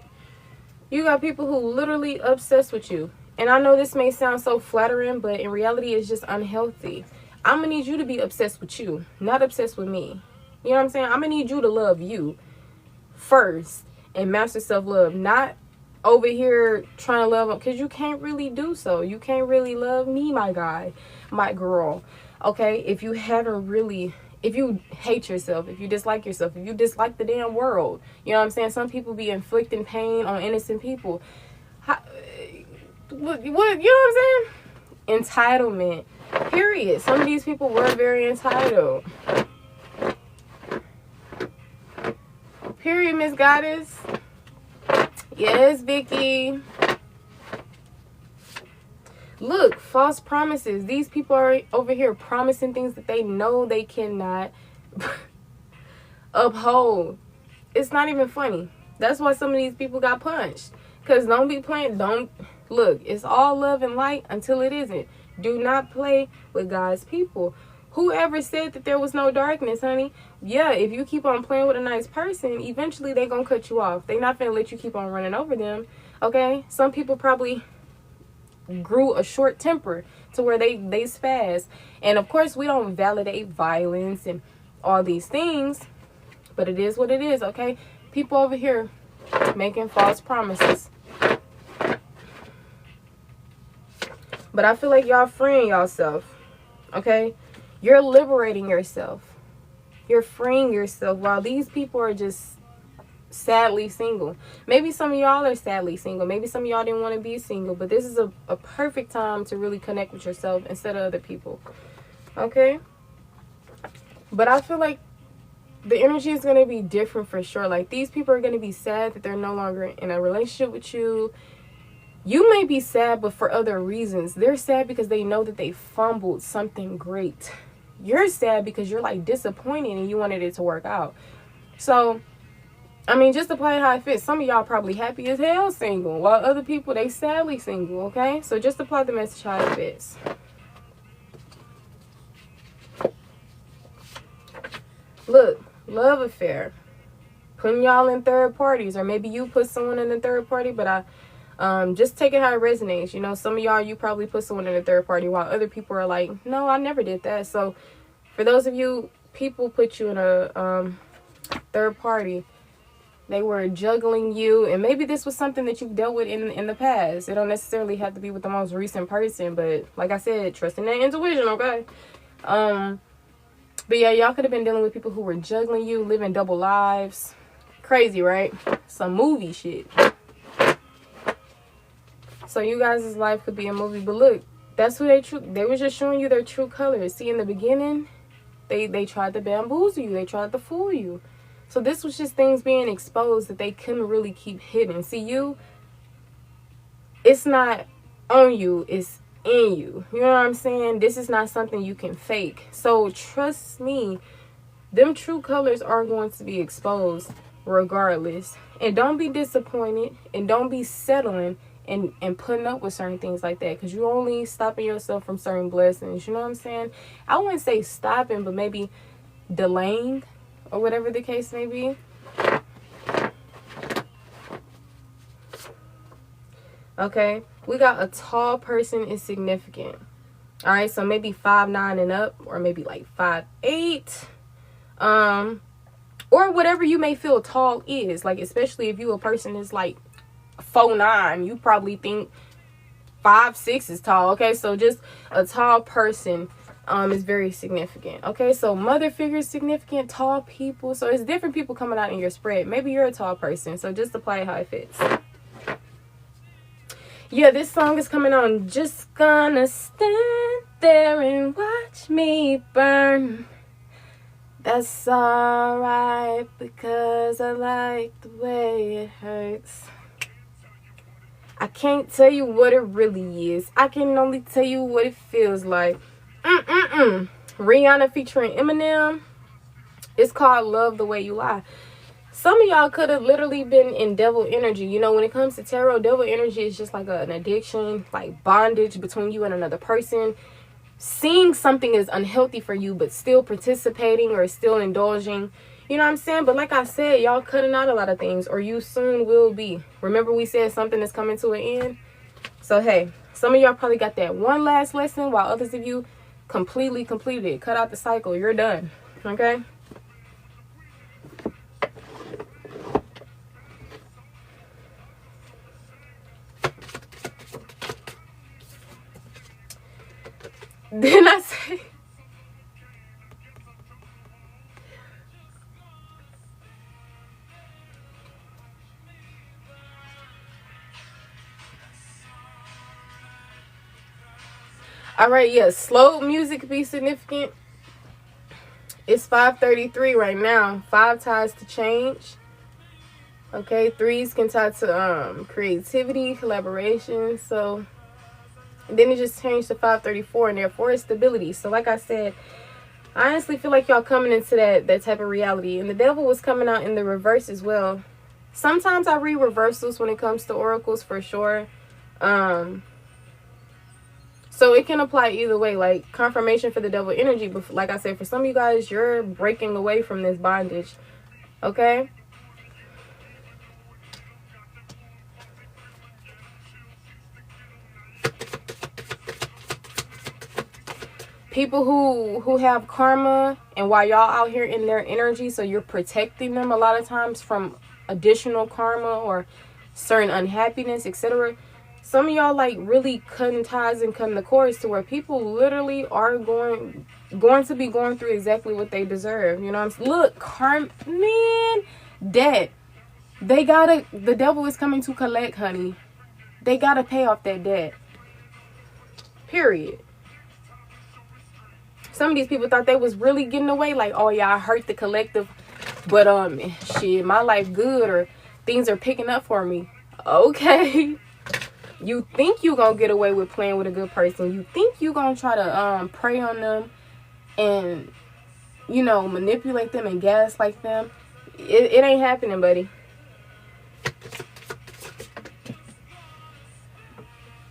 You got people who literally obsessed with you. And I know this may sound so flattering, but in reality, it's just unhealthy. I'm going to need you to be obsessed with you, not obsessed with me. You know what I'm saying? I'm going to need you to love you first and master self-love, not over here trying to love them, because you can't really do so. You can't really love me, my guy, my girl. Okay? If you haven't really... If you hate yourself, if you dislike yourself, if you dislike the damn world, you know what I'm saying? Some people be inflicting pain on innocent people. What you know what I'm saying? Entitlement. Period. Some of these people were very entitled. Period, Miss Goddess. Yes, Vicky. Look, false promises. These people are over here promising things that they know they cannot uphold. It's not even funny. That's why some of these people got punched. Because don't be playing. Don't. Look, it's all love and light until it isn't. Do not play with God's people. Whoever said that there was no darkness, honey? Yeah, if you keep on playing with a nice person, eventually they gonna cut you off. They not gonna let you keep on running over them. Okay? Some people probably grew a short temper to where they spaz. And of course, we don't validate violence and all these things, but it is what it is. Okay? People over here making false promises. But I feel like y'all freeing yourself. Okay? You're liberating yourself. You're freeing yourself while these people are just sadly single. Maybe some of y'all are sadly single. Maybe some of y'all didn't want to be single. But this is a perfect time to really connect with yourself instead of other people. Okay? But I feel like the energy is going to be different for sure. Like, these people are going to be sad that they're no longer in a relationship with you. You may be sad, but for other reasons. They're sad because they know that they fumbled something great. You're sad because you're like disappointed and you wanted it to work out. So, I mean, just to play how it fits, some of y'all probably happy as hell single, while other people, they sadly single, okay? So just apply the message how it fits. Look, love affair. Putting y'all in third parties, or maybe you put someone in the third party, but just take it how it resonates. You know, some of y'all, you probably put someone in a third party while other people are like, no, I never did that. So for those of you, people put you in a third party. They were juggling you, and maybe this was something that you've dealt with in the past. It don't necessarily have to be with the most recent person, but like I said, trusting that intuition, okay? But yeah, y'all could have been dealing with people who were juggling you, living double lives. Crazy, right? Some movie shit. So you guys' life could be a movie, but look, that's who they were just showing you their true colors. See, in the beginning, they tried to bamboozle you, they tried to fool you. So this was just things being exposed that they couldn't really keep hidden. See, you, it's not on you, it's in you. You know what I'm saying? This is not something you can fake. So trust me, them true colors are going to be exposed regardless. And don't be disappointed, and don't be settling and putting up with certain things like that, because you're only stopping yourself from certain blessings. You know what I'm saying? I wouldn't say stopping, but maybe delaying, or whatever the case may be. Okay, we got a tall person is significant. All right, so maybe 5'9" and up, or maybe like 5'8", or whatever you may feel tall is. Like, especially if you a person is like 4'9", you probably think 5'6" is tall. Okay, so just a tall person is very significant. Okay, so mother figure is significant, tall people. So it's different people coming out in your spread. Maybe you're a tall person, so just apply it how it fits. Yeah, this song is coming on. Just gonna stand there and watch me burn. That's alright, because I like the way it hurts. I can't tell you what it really is. I can only tell you what it feels like. Rihanna featuring Eminem. It's called Love the Way You Lie. Some of y'all could have literally been in devil energy. You know, when it comes to tarot, devil energy is just like an addiction, like bondage between you and another person. Seeing something is unhealthy for you, but still participating or still indulging. You know what I'm saying? But like I said, y'all cutting out a lot of things, or you soon will be. Remember we said something is coming to an end? So, hey, some of y'all probably got that one last lesson, while others of you completely completed it. Cut out the cycle. You're done. Okay? Then I say, all right, yeah, slow music be significant. It's 5:33 right now. 5 ties to change. Okay, 3s can tie to creativity, collaboration. So Then it just changed to 534, and therefore it's stability. So like I said, I honestly feel like y'all coming into that type of reality. And the devil was coming out in the reverse as well. Sometimes I read reversals when it comes to oracles, for sure. So it can apply either way, like confirmation for the devil energy. But like I said, for some of you guys, you're breaking away from this bondage. Okay? People who have karma, and while y'all out here in their energy, so you're protecting them a lot of times from additional karma or certain unhappiness, etc. Some of y'all like really cutting ties and cutting the cords to where people literally are going to be going through exactly what they deserve. You know what I'm saying? Look, debt. The devil is coming to collect, honey. They gotta pay off that debt. Period. Some of these people thought they was really getting away, like, oh yeah, I hurt the collective, but shit, my life good, or things are picking up for me. Okay. You think you gonna get away with playing with a good person. You think you gonna try to prey on them and, you know, manipulate them and gaslight them. It ain't happening, buddy.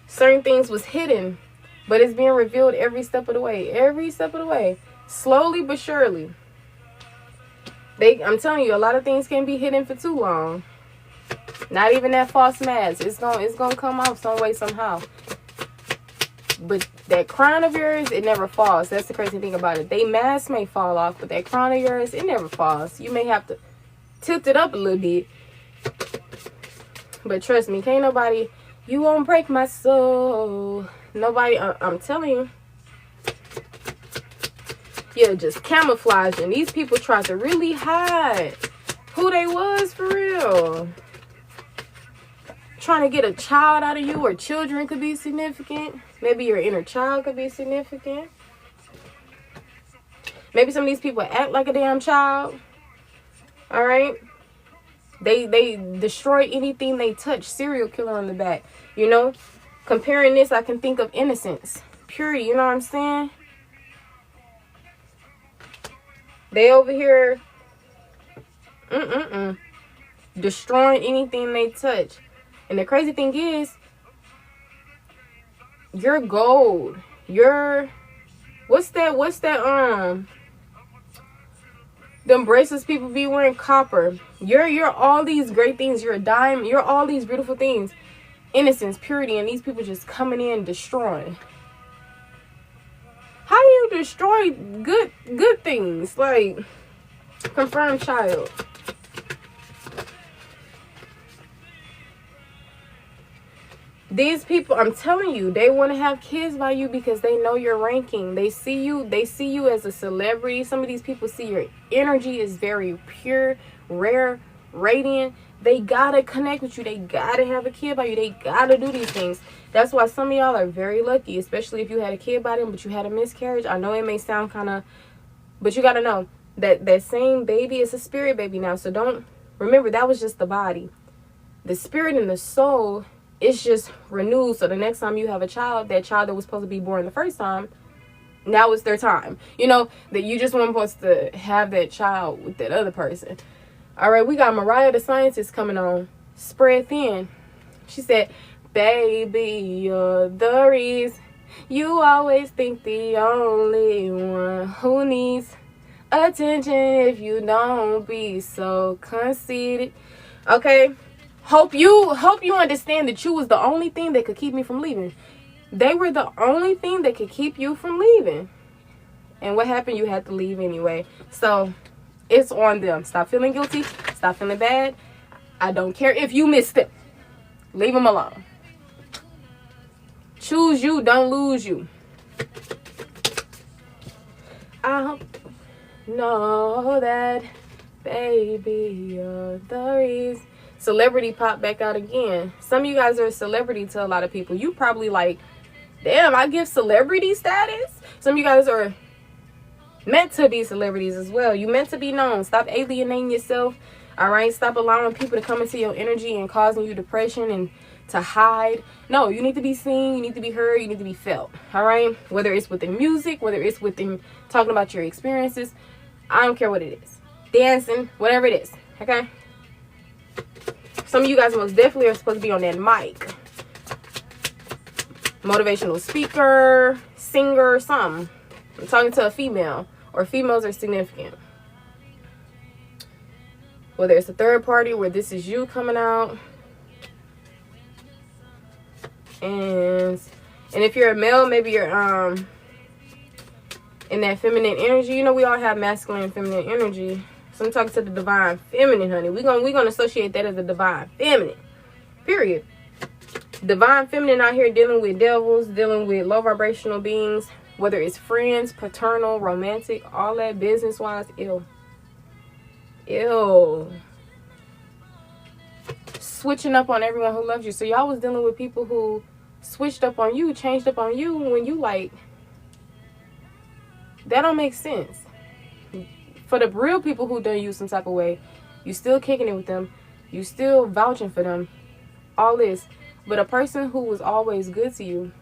Certain things was hidden, but it's being revealed every step of the way. Every step of the way. Slowly but surely. I'm telling you, a lot of things can't be hidden for too long. Not even that false mask. It's gonna come off some way, somehow. But that crown of yours, it never falls. That's the crazy thing about it. They mask may fall off, but that crown of yours, it never falls. You may have to tilt it up a little bit. But trust me, can't nobody... You won't break my soul. Nobody, I'm telling you. Yeah, just camouflaging. These people tried to really hide who they was for real. Trying to get a child out of you, or children could be significant. Maybe your inner child could be significant. Maybe some of these people act like a damn child. All right. They destroy anything they touch. Serial killer on the back. You know, comparing this, I can think of innocence, purity. You know what I'm saying? They over here, destroying anything they touch. And the crazy thing is, you're gold. What's that? Them bracelets people be wearing, copper. You're all these great things. You're a dime. You're all these beautiful things. Innocence, purity, and these people just coming in destroying. How do you destroy good things? Like, confirmed child. These people, I'm telling you, they want to have kids by you because they know your ranking. They see you as a celebrity. Some of these people see your energy is very pure, rare, radiant. They gotta connect with you. They gotta have a kid by you. They gotta do these things. That's why some of y'all are very lucky, especially if you had a kid by them, but you had a miscarriage. I know it may sound kind of, but you gotta know that same baby is a spirit baby now. So don't, remember, that was just the body. The spirit and the soul, it's just renewed. So the next time you have a child, that child that was supposed to be born the first time, now it's their time. You know, that you just weren't supposed to have that child with that other person. All right, we got Mariah the Scientist coming on. Spread thin. She said, baby, you're the reason. You always think the only one who needs attention. If you don't be so conceited. Okay. Hope you understand that you was the only thing that could keep me from leaving. They were the only thing that could keep you from leaving. And what happened? You had to leave anyway. So it's on them. Stop feeling guilty. Stop feeling bad. I don't care if you missed it. Leave them alone. Choose you. Don't lose you. I know that, baby, you're the reason. Celebrity pop back out again. Some of you guys are a celebrity to a lot of people. You probably like, damn, I give celebrity status. Some of you guys are meant to be celebrities as well. You meant to be known. Stop alienating yourself. All right, stop allowing people to come into your energy and causing you depression and to hide. No, you need to be seen, you need to be heard, you need to be felt. All right, whether it's within music, whether it's within talking about your experiences, I don't care what it is, dancing, whatever it is. Okay, some of you guys most definitely are supposed to be on that mic, motivational speaker, singer, something. I'm talking to a female, or females are significant. Whether it's a third party where this is you coming out. And if you're a male, maybe you're in that feminine energy. You know, we all have masculine and feminine energy. So I'm talking to the divine feminine, honey. We're gonna associate that as a divine feminine. Period. Divine feminine out here dealing with devils, dealing with low vibrational beings, whether it's friends, paternal, romantic, all that business wise, ill. Switching up on everyone who loves you. So y'all was dealing with people who switched up on you, changed up on you when you like, that don't make sense. For the real people who done you some type of way, you still kicking it with them, you still vouching for them, all this. But a person who was always good to you,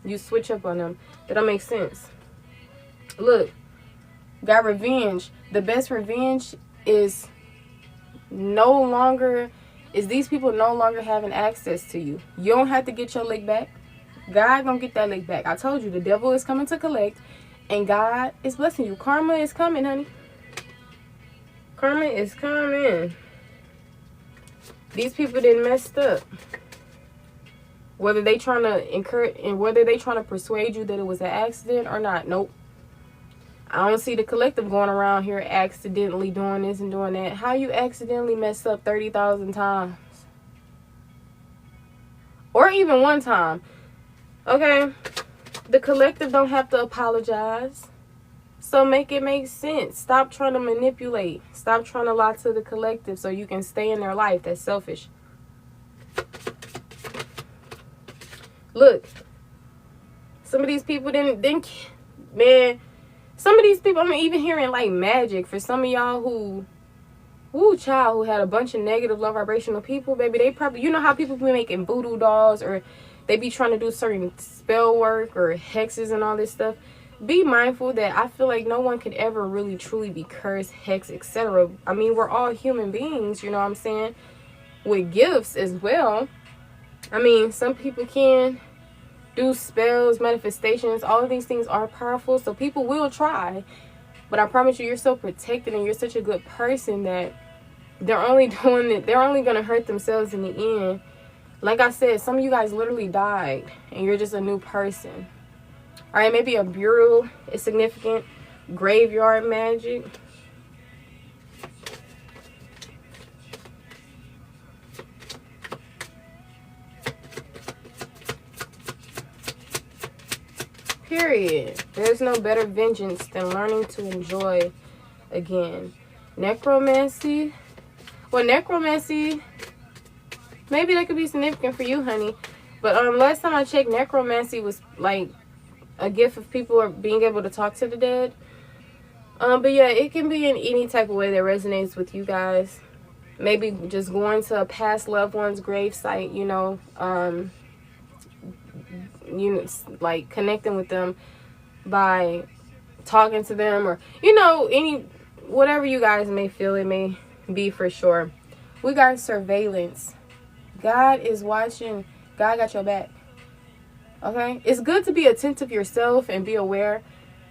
you switch up on them. That don't make sense. Look, got revenge. The best revenge is these people no longer having access to you. You don't have to get your lick back. God gonna get that lick back. I told you, the devil is coming to collect, and God is blessing you. Karma is coming, honey. Karma is coming. These people didn't messed up. Whether they trying to encourage and whether they trying to persuade you that it was an accident or not. Nope. I don't see the collective going around here accidentally doing this and doing that. How you accidentally messed up 30,000 times? Or even one time. Okay? The collective don't have to apologize. So make it make sense. Stop trying to manipulate. Stop trying to lie to the collective so you can stay in their life. That's selfish. Look. Some of these people didn't man. Some of these people, I'm even hearing like magic for some of y'all who had a bunch of negative low vibrational people, baby. They probably, you know how people be making voodoo dolls, or they be trying to do certain spell work or hexes and all this stuff. Be mindful that I feel like no one could ever really truly be cursed, hex, etc. I mean, we're all human beings, you know what I'm saying? With gifts as well. I mean, some people can do spells, manifestations. All of these things are powerful, so people will try. But I promise you, you're so protected and you're such a good person that they're only doing it. They're only gonna hurt themselves in the end. Like I said, some of you guys literally died, and you're just a new person. All right, maybe a burial is significant. Graveyard magic. Period. There's no better vengeance than learning to enjoy again. Necromancy. Well, necromancy, maybe that could be significant for you, honey. But last time I checked, necromancy was like a gift of people are being able to talk to the dead. But yeah, it can be in any type of way that resonates with you guys. Maybe just going to a past loved one's grave site, you know, like connecting with them by talking to them, or you know, whatever you guys may feel it may be. For sure, we got surveillance. God is watching. God got your back. Okay, it's good to be attentive yourself and be aware,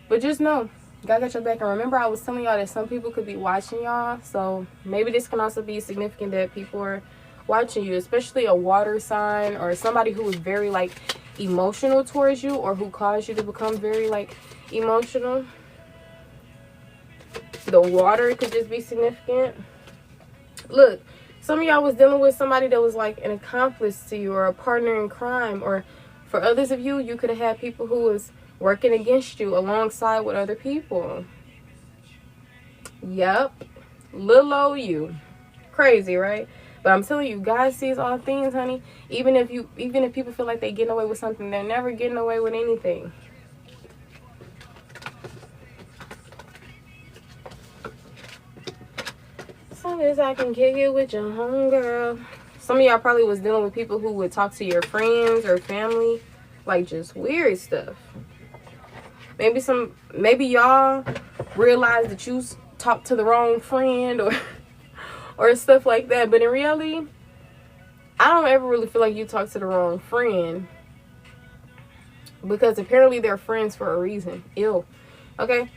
but just know God got your back. And remember, I was telling y'all that some people could be watching y'all, so maybe this can also be significant that people are watching you, especially a water sign or somebody who is very like emotional towards you, or who caused you to become very like emotional. The water could just be significant. Look, some of y'all was dealing with somebody that was like an accomplice to you, or a partner in crime, or for others of you, you could have had people who was working against you alongside with other people. Yep. Little old you. Crazy, right? But I'm telling you, God sees all things, honey. Even if people feel like they're getting away with something, they're never getting away with anything. As long as I can kick it with your homegirl. Some of y'all probably was dealing with people who would talk to your friends or family, like just weird stuff. Maybe y'all realize that you talked to the wrong friend or stuff like that. But in reality, I don't ever really feel like you talked to the wrong friend, because apparently they're friends for a reason. Ew. Okay?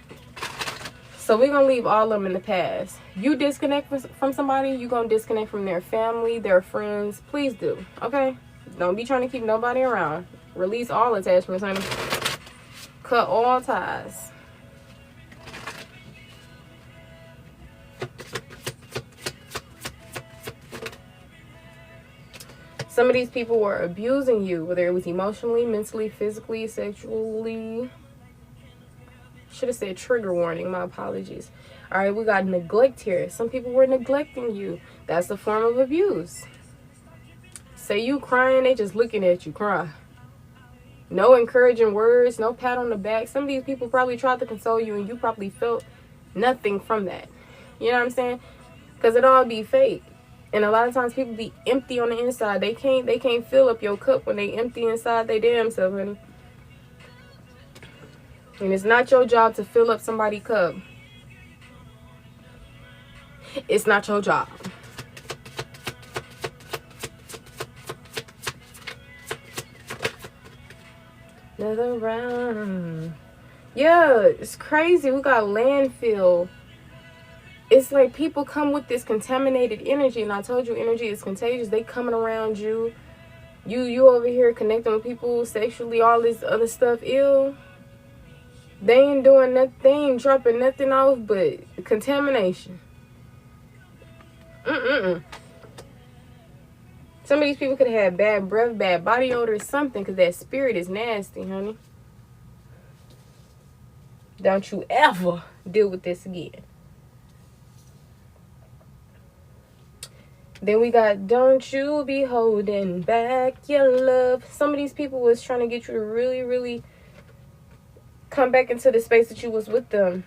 So we're going to leave all of them in the past. You disconnect from somebody, you're going to disconnect from their family, their friends. Please do. Okay? Don't be trying to keep nobody around. Release all attachments, honey. Cut all ties. Some of these people were abusing you, whether it was emotionally, mentally, physically, sexually. Should have said trigger warning. My apologies. All right, we got neglect here. Some people were neglecting you. That's a form of abuse. Say you crying, they just looking at you cry. No encouraging words, no pat on the back. Some of these people probably tried to console you, and you probably felt nothing from that. You know what I'm saying? Because it all be fake. And a lot of times people be empty on the inside. They can't fill up your cup when they empty inside they damn self, honey. And it's not your job to fill up somebody's cup. It's not your job. Another round. Yeah, it's crazy. We got landfill. It's like people come with this contaminated energy, and I told you energy is contagious. They coming around you. You over here connecting with people sexually, all this other stuff. Ew. They ain't doing nothing. They ain't dropping nothing off but contamination. Some of these people could have had bad breath, bad body odor, or something, because that spirit is nasty, honey. Don't you ever deal with this again. Then we got, don't you be holding back your love. Some of these people was trying to get you to really, really come back into the space that you was with them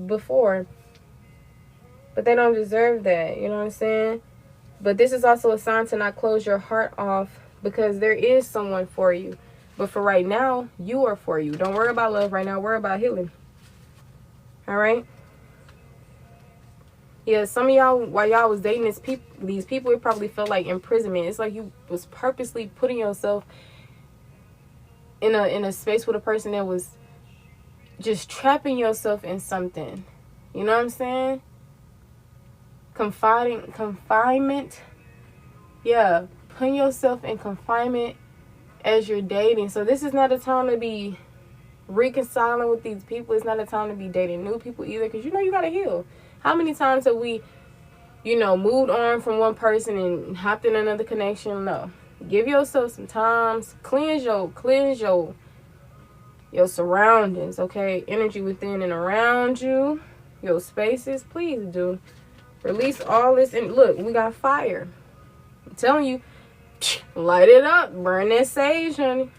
before. But they don't deserve that, you know what I'm saying? But this is also a sign to not close your heart off, because there is someone for you. But for right now, you are for you. Don't worry about love right now. Worry about healing. All right? Yeah, some of y'all, while y'all was dating these people, it probably felt like imprisonment. It's like you was purposely putting yourself in a space with a person that was just trapping yourself in something. You know what I'm saying? Confinement. Yeah, putting yourself in confinement as you're dating. So this is not a time to be reconciling with these people. It's not a time to be dating new people either, because you know you gotta heal. How many times have we, moved on from one person and hopped in another connection? No. Give yourself some time. Cleanse your surroundings, okay? Energy within and around you. Your spaces. Please do. Release all this. And look, we got fire. I'm telling you. Light it up. Burn that sage, honey.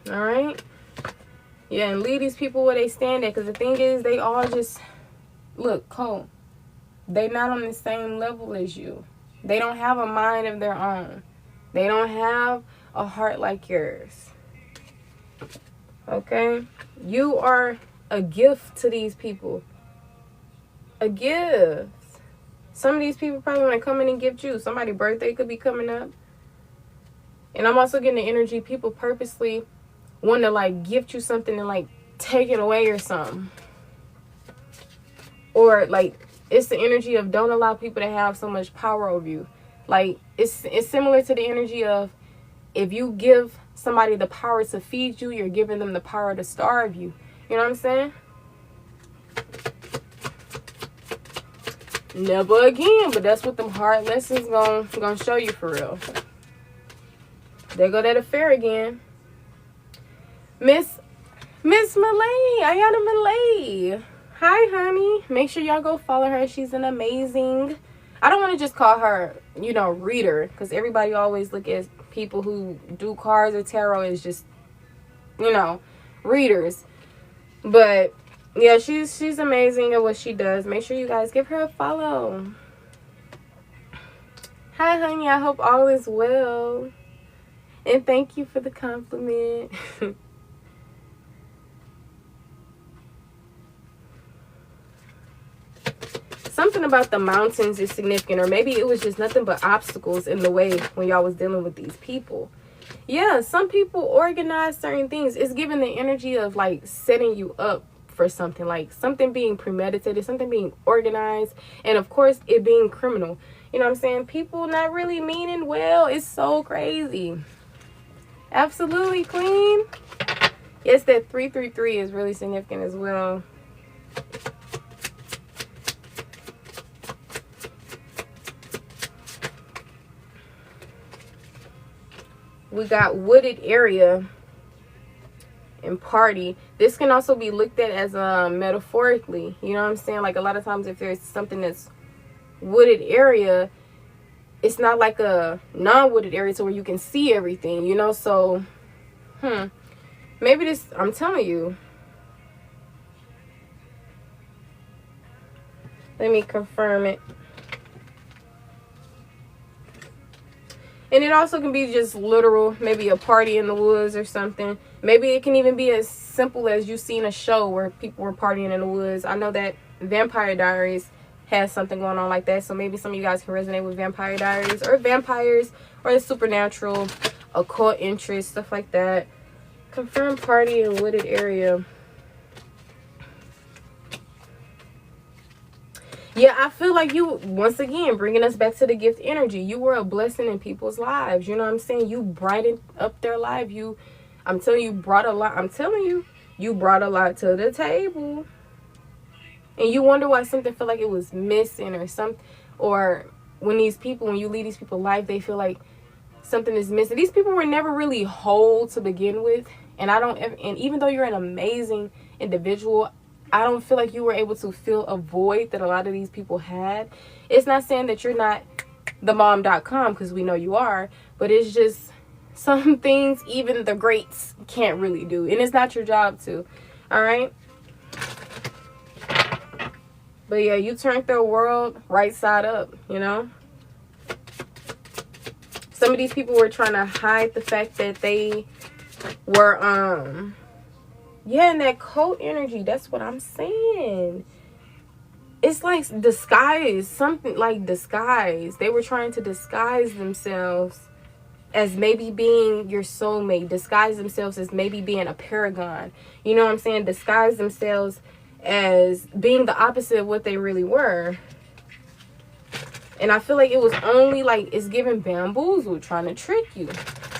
All right? Yeah, and leave these people where they stand at. Because the thing is, they all just... Look, Cole, they not on the same level as you. They don't have a mind of their own. They don't have a heart like yours. Okay? You are a gift to these people. A gift. Some of these people probably want to come in and gift you. Somebody's birthday could be coming up. And I'm also getting the energy people purposely want to, like, gift you something and, like, take it away or something. Or, like, it's the energy of don't allow people to have so much power over you. Like, it's similar to the energy of if you give somebody the power to feed you, you're giving them the power to starve you. You know what I'm saying? Never again. But that's what them hard lessons gonna show you for real. There go that affair again. Miss Malay. Ayana Malay. Hi, honey. Make sure y'all go follow her. She's an amazing... I don't want to just call her, reader. Because everybody always look at people who do cards or tarot as just, readers. But, yeah, she's amazing at what she does. Make sure you guys give her a follow. Hi, honey. I hope all is well. And thank you for the compliment. Something about the mountains is significant, or maybe it was just nothing but obstacles in the way when y'all was dealing with these people. Yeah, some people organize certain things. It's giving the energy of like setting you up for something, like something being premeditated, something being organized, and of course it being criminal. You know what I'm saying? People not really meaning well. It's so crazy. Absolutely, queen. Yes, that 333 is really significant as well. We got wooded area and party. This can also be looked at as metaphorically. You know what I'm saying? Like a lot of times if there's something that's wooded area, it's not like a non-wooded area to where you can see everything, you know? So, maybe this, I'm telling you. Let me confirm it. And it also can be just literal, maybe a party in the woods or something. Maybe it can even be as simple as you seen a show where people were partying in the woods. I know that Vampire Diaries has something going on like that. So maybe some of you guys can resonate with Vampire Diaries or vampires or the supernatural, occult interest, stuff like that. Confirmed party in wooded area. Yeah, I feel like you, once again, bringing us back to the gift energy. You were a blessing in people's lives. You know what I'm saying? You brightened up their life. I'm telling you, brought a lot. I'm telling you, you brought a lot to the table. And you wonder why something feel like it was missing or something. Or when you lead these people life, they feel like something is missing. These people were never really whole to begin with. And even though you're an amazing individual, I don't feel like you were able to fill a void that a lot of these people had. It's not saying that you're not themom.com, because we know you are, but it's just some things even the greats can't really do, and it's not your job to. All right. But yeah, you turned their world right side up, you know. Some of these people were trying to hide the fact that they were yeah, and that cult energy, that's what I'm saying. It's like disguise, something like disguise. They were trying to disguise themselves as maybe being your soulmate. Disguise themselves as maybe being a paragon. You know what I'm saying? Disguise themselves as being the opposite of what they really were. And I feel like it was only like, it's giving bamboozle, trying to trick you.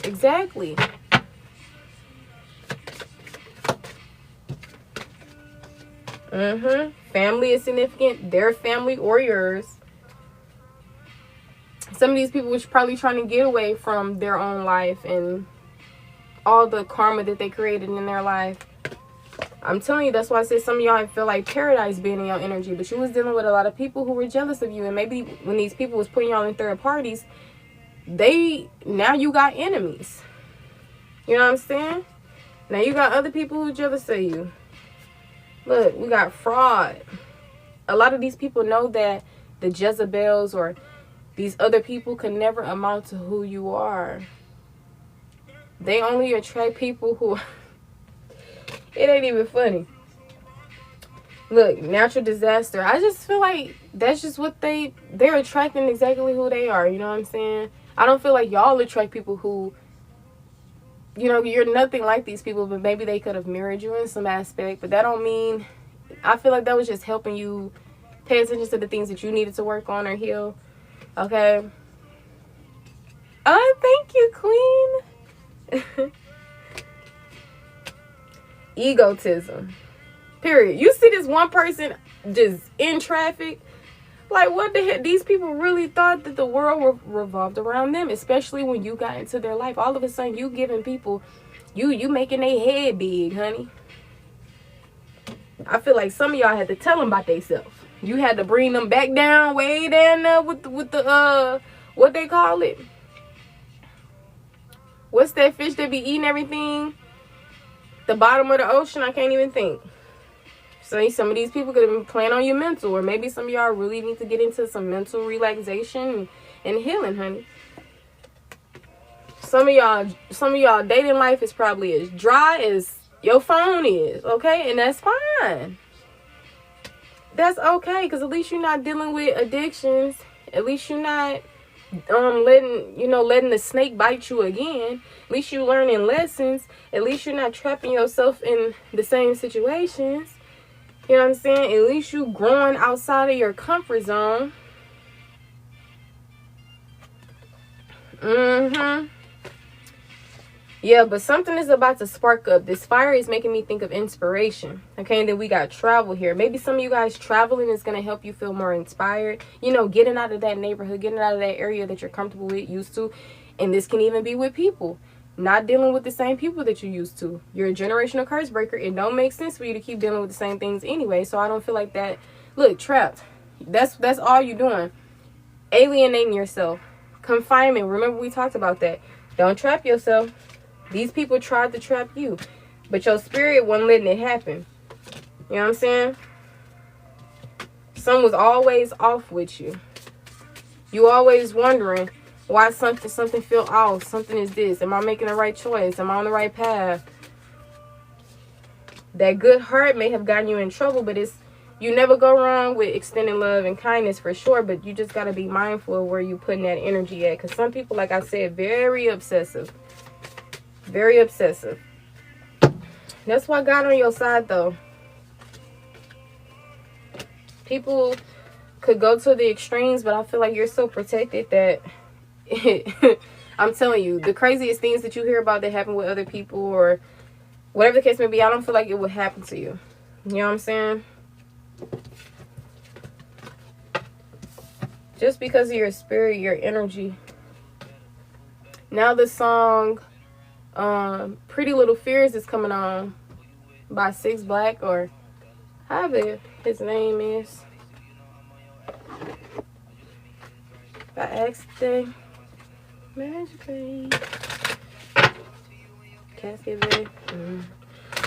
Exactly. Family is significant. Their family or yours. Some of these people was probably trying to get away from their own life and all the karma that they created in their life. I'm telling you, that's why I said some of y'all feel like paradise being in your energy. But you was dealing with a lot of people who were jealous of you. And maybe when these people was putting y'all in third parties, now you got enemies. You know what I'm saying? Now you got other people who jealous of you. Look, we got fraud. A lot of these people know that the Jezebels or these other people can never amount to who you are. They only attract people who... It ain't even funny. Look, natural disaster. I just feel like that's just what they're attracting exactly who they are. You know what I'm saying? I don't feel like y'all attract people who... You know, you're nothing like these people, but maybe they could have mirrored you in some aspect. But that don't mean... I feel like that was just helping you pay attention to the things that you needed to work on or heal. Okay? Oh, thank you, queen. Egotism. Period. You see this one person just in traffic. Like, what the heck? These people really thought that the world revolved around them, especially when you got into their life. All of a sudden, you giving people, you making their head big, honey. I feel like some of y'all had to tell them about themselves. You had to bring them back down, way down there with the what they call it? What's that fish that be eating everything? The bottom of the ocean? I can't even think. So some of these people could have been playing on your mental, or maybe some of y'all really need to get into some mental relaxation and healing, honey. Some of y'all dating life is probably as dry as your phone is, okay? And that's fine. That's okay, because at least you're not dealing with addictions. At least you're not letting the snake bite you again. At least you're learning lessons. At least you're not trapping yourself in the same situations. You know what I'm saying? At least you growing outside of your comfort zone. Yeah, but something is about to spark up. This fire is making me think of inspiration. Okay, and then we got travel here. Maybe some of you guys traveling is going to help you feel more inspired. You know, getting out of that neighborhood, getting out of that area that you're comfortable with, used to. And this can even be with people. Not dealing with the same people that you used to. You're a generational curse breaker. It don't make sense for you to keep dealing with the same things anyway. So I don't feel like that. Look, trapped. That's all you're doing. Alienating yourself. Confinement. Remember we talked about that. Don't trap yourself. These people tried to trap you, but your spirit wasn't letting it happen. You know what I'm saying? Something was always off with you. You always wondering why something feel off. Something is this. Am I making the right choice? Am I on the right path? That good heart may have gotten you in trouble, but you never go wrong with extending love and kindness for sure, but you just got to be mindful of where you putting that energy at, because some people, like I said, very obsessive. Very obsessive. That's why God on your side, though. People could go to the extremes, but I feel like you're so protected that I'm telling you, the craziest things that you hear about that happen with other people or whatever the case may be, I don't feel like it would happen to you. You know what I'm saying? Just because of your spirit, your energy. Now the song Pretty Little Fears is coming on by 6 Black, or however his name is. By accident. Magic Bay. Casket Bay.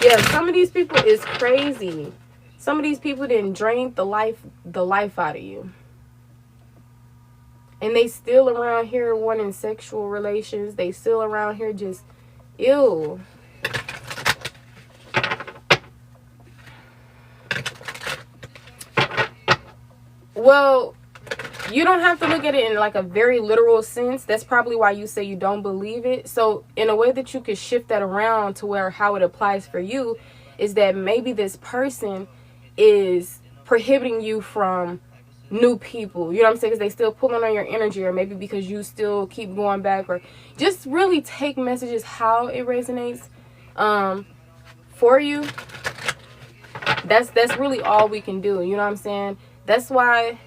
Yeah, some of these people is crazy. Some of these people didn't drain the life out of you. And they still around here wanting sexual relations. They still around here just ew. Well, you don't have to look at it in like a very literal sense. That's probably why you say you don't believe it. So in a way that you could shift that around to where how it applies for you is that maybe this person is prohibiting you from new people. You know what I'm saying? Because they still pulling on your energy, or maybe because you still keep going back, or just really take messages how it resonates for you. That's really all we can do. You know what I'm saying? That's why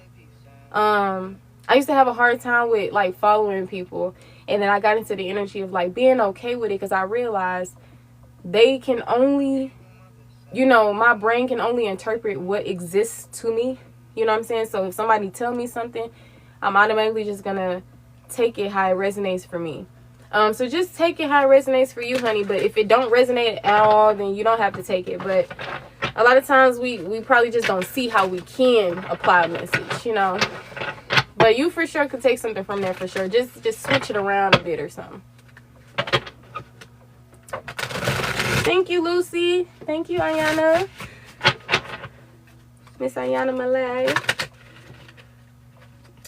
I used to have a hard time with like following people, and then I got into the energy of like being okay with it, because I realized they can only, my brain can only interpret what exists to me. You know what I'm saying? So if somebody tell me something, I'm automatically just gonna take it how it resonates for me. So just take it how it resonates for you, honey. But if it don't resonate at all, then you don't have to take it. But a lot of times we probably just don't see how we can apply a message, But you for sure could take something from there for sure. Just switch it around a bit or something. Thank you, Lucy. Thank you, Ayana. Miss Ayana Malay.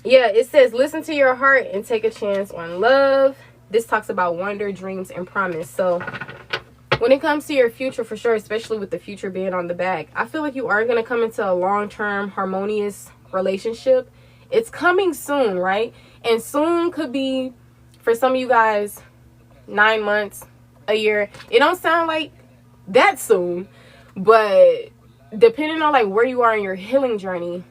Yeah, it says, listen to your heart and take a chance on love. This talks about wonder, dreams, and promise. So when it comes to your future, for sure, especially with the future being on the back, I feel like you are going to come into a long-term, harmonious relationship. It's coming soon, right? And soon could be, for some of you guys, 9 months, a year. It don't sound like that soon, but depending on like where you are in your healing journey,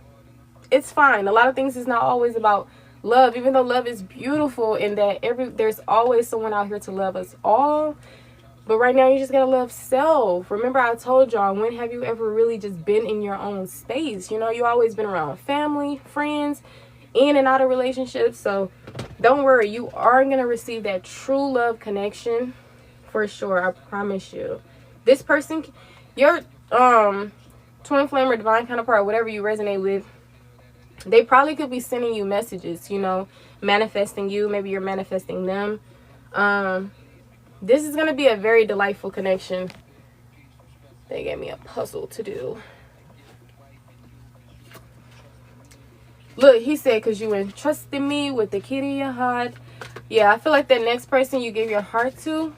it's fine. A lot of things is not always about love, even though love is beautiful and that there's always someone out here to love us all. But right now you just gotta love self. Remember I told y'all, when have you ever really just been in your own space? You always been around family, friends, in and out of relationships. So don't worry, you are gonna receive that true love connection for sure. I promise you. This person, your twin flame or divine counterpart, whatever you resonate with, They probably could be sending you messages, you know, manifesting you. Maybe you're manifesting them. This is going to be a very delightful connection. They gave me a puzzle to do. Look, he said, because you entrusted me with the key to your heart. Yeah, I feel like that next person you give your heart to,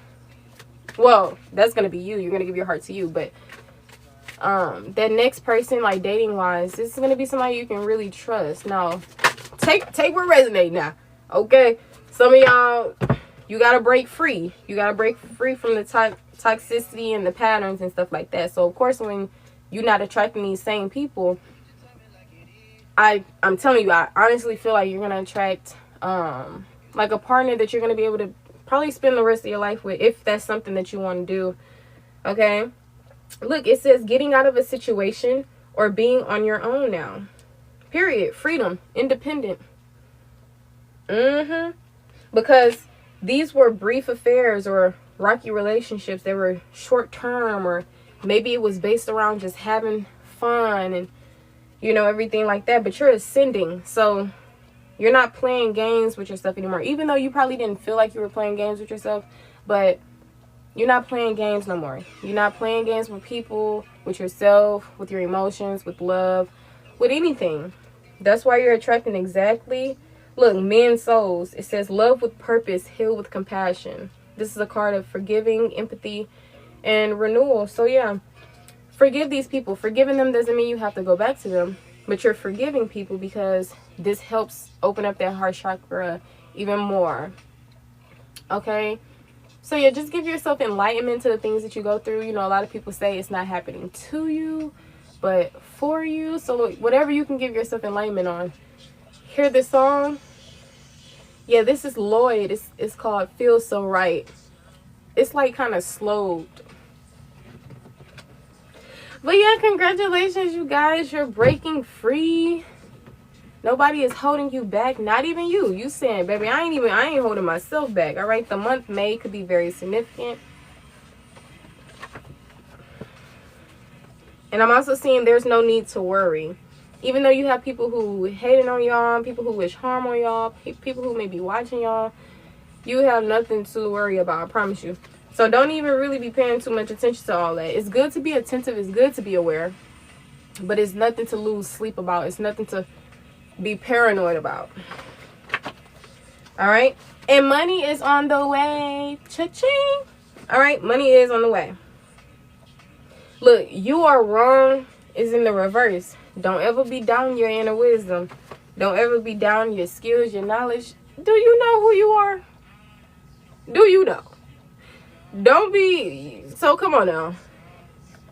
well, that's going to be you. You're going to give your heart to you. But that next person, like dating wise, this is going to be somebody you can really trust. Now, take what resonate now. Okay? Some of y'all, you got to break free. You got to break free from the toxicity and the patterns and stuff like that. So, of course, when you're not attracting these same people, I'm telling you, I honestly feel like you're going to attract like a partner that you're going to be able to probably spend the rest of your life with, if that's something that you want to do. Okay? Look, it says getting out of a situation or being on your own now. Period. Freedom. Independent. Because these were brief affairs or rocky relationships. They were short term, or maybe it was based around just having fun and, you know, everything like that. But you're ascending. So you're not playing games with yourself anymore. Even though you probably didn't feel like you were playing games with yourself. But you're not playing games no more. You're not playing games with people, with yourself, with your emotions, with love, with anything. That's why you're attracting exactly. Look, men's souls. It says love with purpose, heal with compassion. This is a card of forgiving, empathy, and renewal. So yeah, forgive these people. Forgiving them doesn't mean you have to go back to them, but you're forgiving people because this helps open up that heart chakra even more. Okay? So yeah, just give yourself enlightenment to the things that you go through. You know, a lot of people say it's not happening to you, but for you. So look, whatever you can give yourself enlightenment on. Hear this song? Yeah, this is Lloyd. It's called Feels So Right. It's like kind of slowed. But yeah, congratulations, you guys. You're breaking free. Nobody is holding you back. Not even you. You saying, baby, I ain't holding myself back. All right. The month May could be very significant. And I'm also seeing there's no need to worry. Even though you have people who hating on y'all, people who wish harm on y'all, people who may be watching y'all, you have nothing to worry about. I promise you. So don't even really be paying too much attention to all that. It's good to be attentive. It's good to be aware. But it's nothing to lose sleep about. It's nothing to be paranoid about. All right. And money is on the way. Cha-ching. All right. Money is on the way. Look, you are wrong is in the reverse. Don't ever be down your inner wisdom. Don't ever be down your skills, your knowledge. Do you know who you are? Do you know? Don't be. So come on now.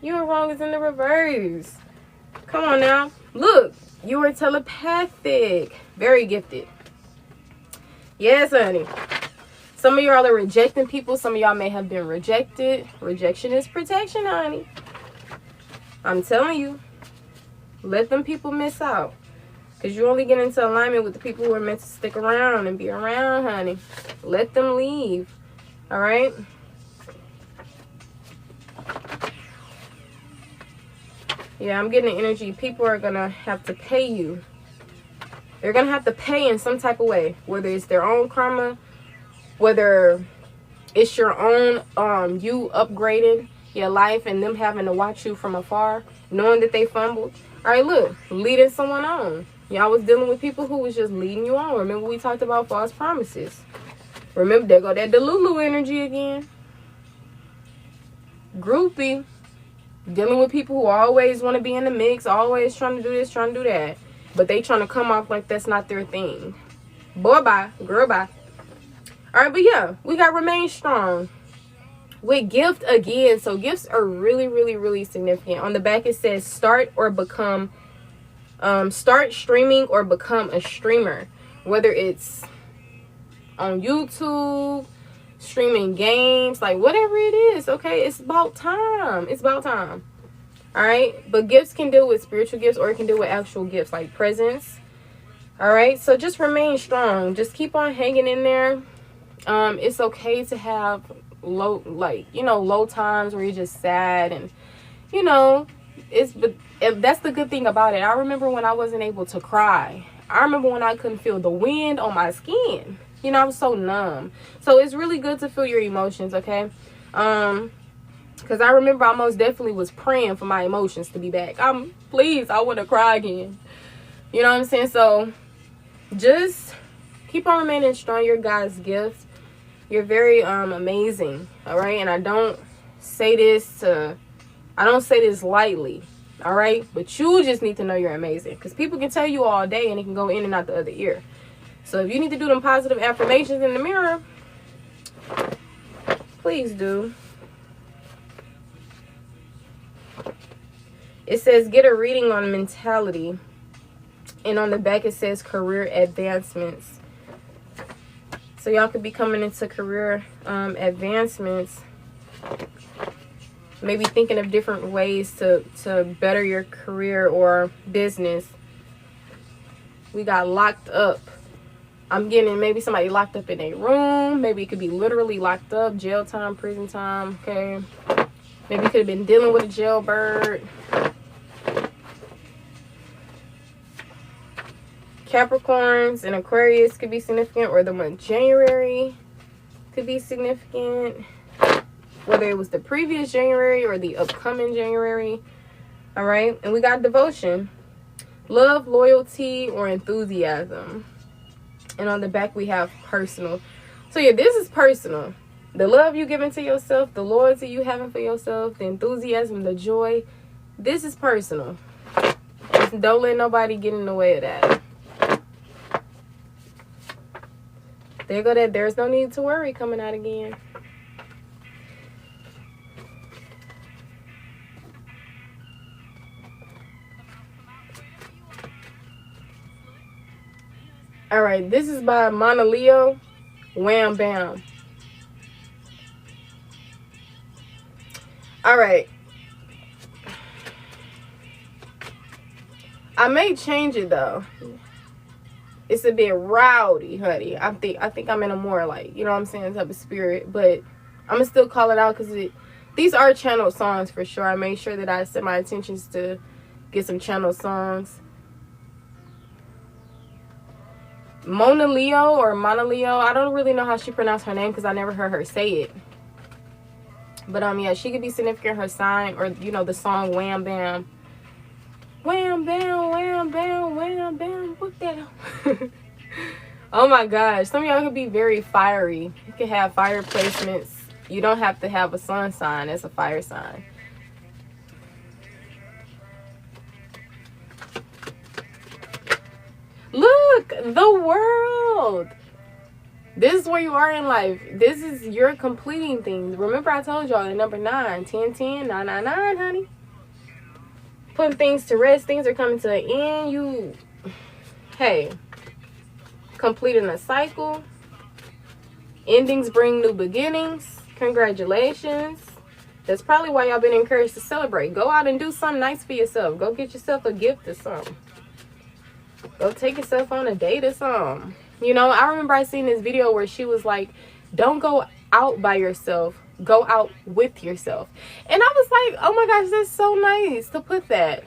You are wrong is in the reverse. Come on now. Look, you are telepathic. Very gifted. Yes, honey. Some of y'all are rejecting people. Some of y'all may have been rejected. Rejection is protection, honey. I'm telling you. Let them people miss out. Because you only get into alignment with the people who are meant to stick around and be around, honey. Let them leave. All right? Yeah, I'm getting the energy. People are going to have to pay you. They're going to have to pay in some type of way. Whether it's their own karma. Whether it's your own, you upgrading your life and them having to watch you from afar. Knowing that they fumbled. All right, look. Leading someone on. Y'all was dealing with people who was just leading you on. Remember we talked about false promises. Remember, there go that Delulu energy again. Groupie. Dealing with people who always want to be in the mix. Always trying to do this, trying to do that. But they trying to come off like that's not their thing. Boy, bye. Girl, bye. All right, but yeah. We got remain strong. With gift again. So gifts are really, really, really significant. On the back it says start or become. Start streaming or become a streamer. Whether it's on YouTube, streaming games, like whatever it is, okay? It's about time. It's about time. All right? But gifts can deal with spiritual gifts or it can deal with actual gifts like presents. All right? So just remain strong. Just keep on hanging in there. It's okay to have low times where you're just sad and, that's the good thing about it. I remember when I wasn't able to cry. I remember when I couldn't feel the wind on my skin. You know, I was so numb. So it's really good to feel your emotions, okay? Because I remember I most definitely was praying for my emotions to be back. Please, I want to cry again. You know what I'm saying? So just keep on remaining strong. You're God's gift. You're very amazing, all right? And I don't say this lightly, all right? But you just need to know you're amazing, because people can tell you all day and it can go in and out the other ear. So if you need to do them positive affirmations in the mirror, please do. It says get a reading on mentality, and on the back it says career advancements. So y'all could be coming into career advancements, maybe thinking of different ways to better your career or business. We got locked up. I'm getting maybe somebody locked up in a room. Maybe it could be literally locked up, jail time, prison time, okay? Maybe you could have been dealing with a jailbird. Capricorns and Aquarius could be significant, or the month January could be significant, whether it was the previous January or the upcoming January. All right, and we got devotion, love, loyalty, or enthusiasm. And on the back we have personal. So yeah, this is personal. The love you giving to yourself, the loyalty you having for yourself, the enthusiasm, the joy, this is personal. Just don't let nobody get in the way of that. There go that there's no need to worry coming out again. All right, this is by Mana Leo, Wham Bam. All right. I may change it though. It's a bit rowdy, honey. I think I'm in a more like, you know what I'm saying, type of spirit. But I'm going to still call it out because these are channeled songs for sure. I made sure that I set my intentions to get some channeled songs. Mona Leo or Mana Leo. I don't really know how she pronounced her name because I never heard her say it. But yeah, she could be significant, her sign, or you know, the song Wham Bam. Wham bam, wham bam, wham bam. Whoop that up. Oh my gosh. Some of y'all could be very fiery. You could have fire placements. You don't have to have a sun sign as a fire sign. Look, the world. This is where you are in life. This is you're completing things. Remember I told y'all the number 9, 10, 10, 9, 9, 9, honey. Putting things to rest. Things are coming to an end. Hey, completing a cycle. Endings bring new beginnings. Congratulations. That's probably why y'all been encouraged to celebrate. Go out and do something nice for yourself. Go get yourself a gift or something. Go take yourself on a date or something. You know, I remember I seen this video where she was like, don't go out by yourself. Go out with yourself. And I was like, oh my gosh, that's so nice to put that.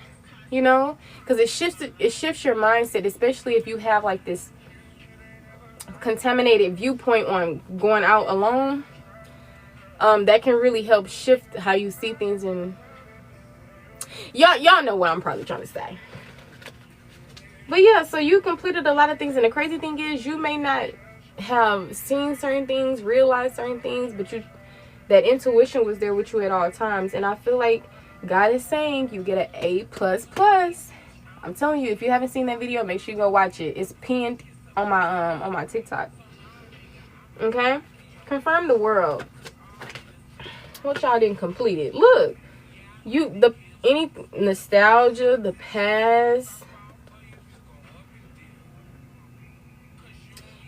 You know, because it shifts your mindset, especially if you have like this contaminated viewpoint on going out alone. That can really help shift how you see things. And y'all know what I'm probably trying to say. But yeah, so you completed a lot of things, and the crazy thing is you may not have seen certain things, realized certain things, but that intuition was there with you at all times. And I feel like God is saying you get an A++. I'm telling you, if you haven't seen that video, make sure you go watch it. It's pinned on my TikTok. Okay? Confirm the world. What y'all didn't complete it. Look, any nostalgia, the past,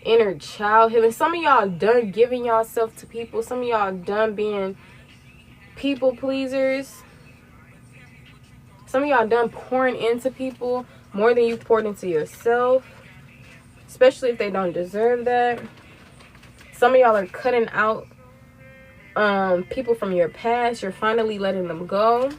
inner child healing. Some of y'all done giving yourself to people. Some of y'all done being people pleasers. Some of y'all done pouring into people more than you poured into yourself, especially if they don't deserve that. Some of y'all are cutting out people from your past. You're finally letting them go,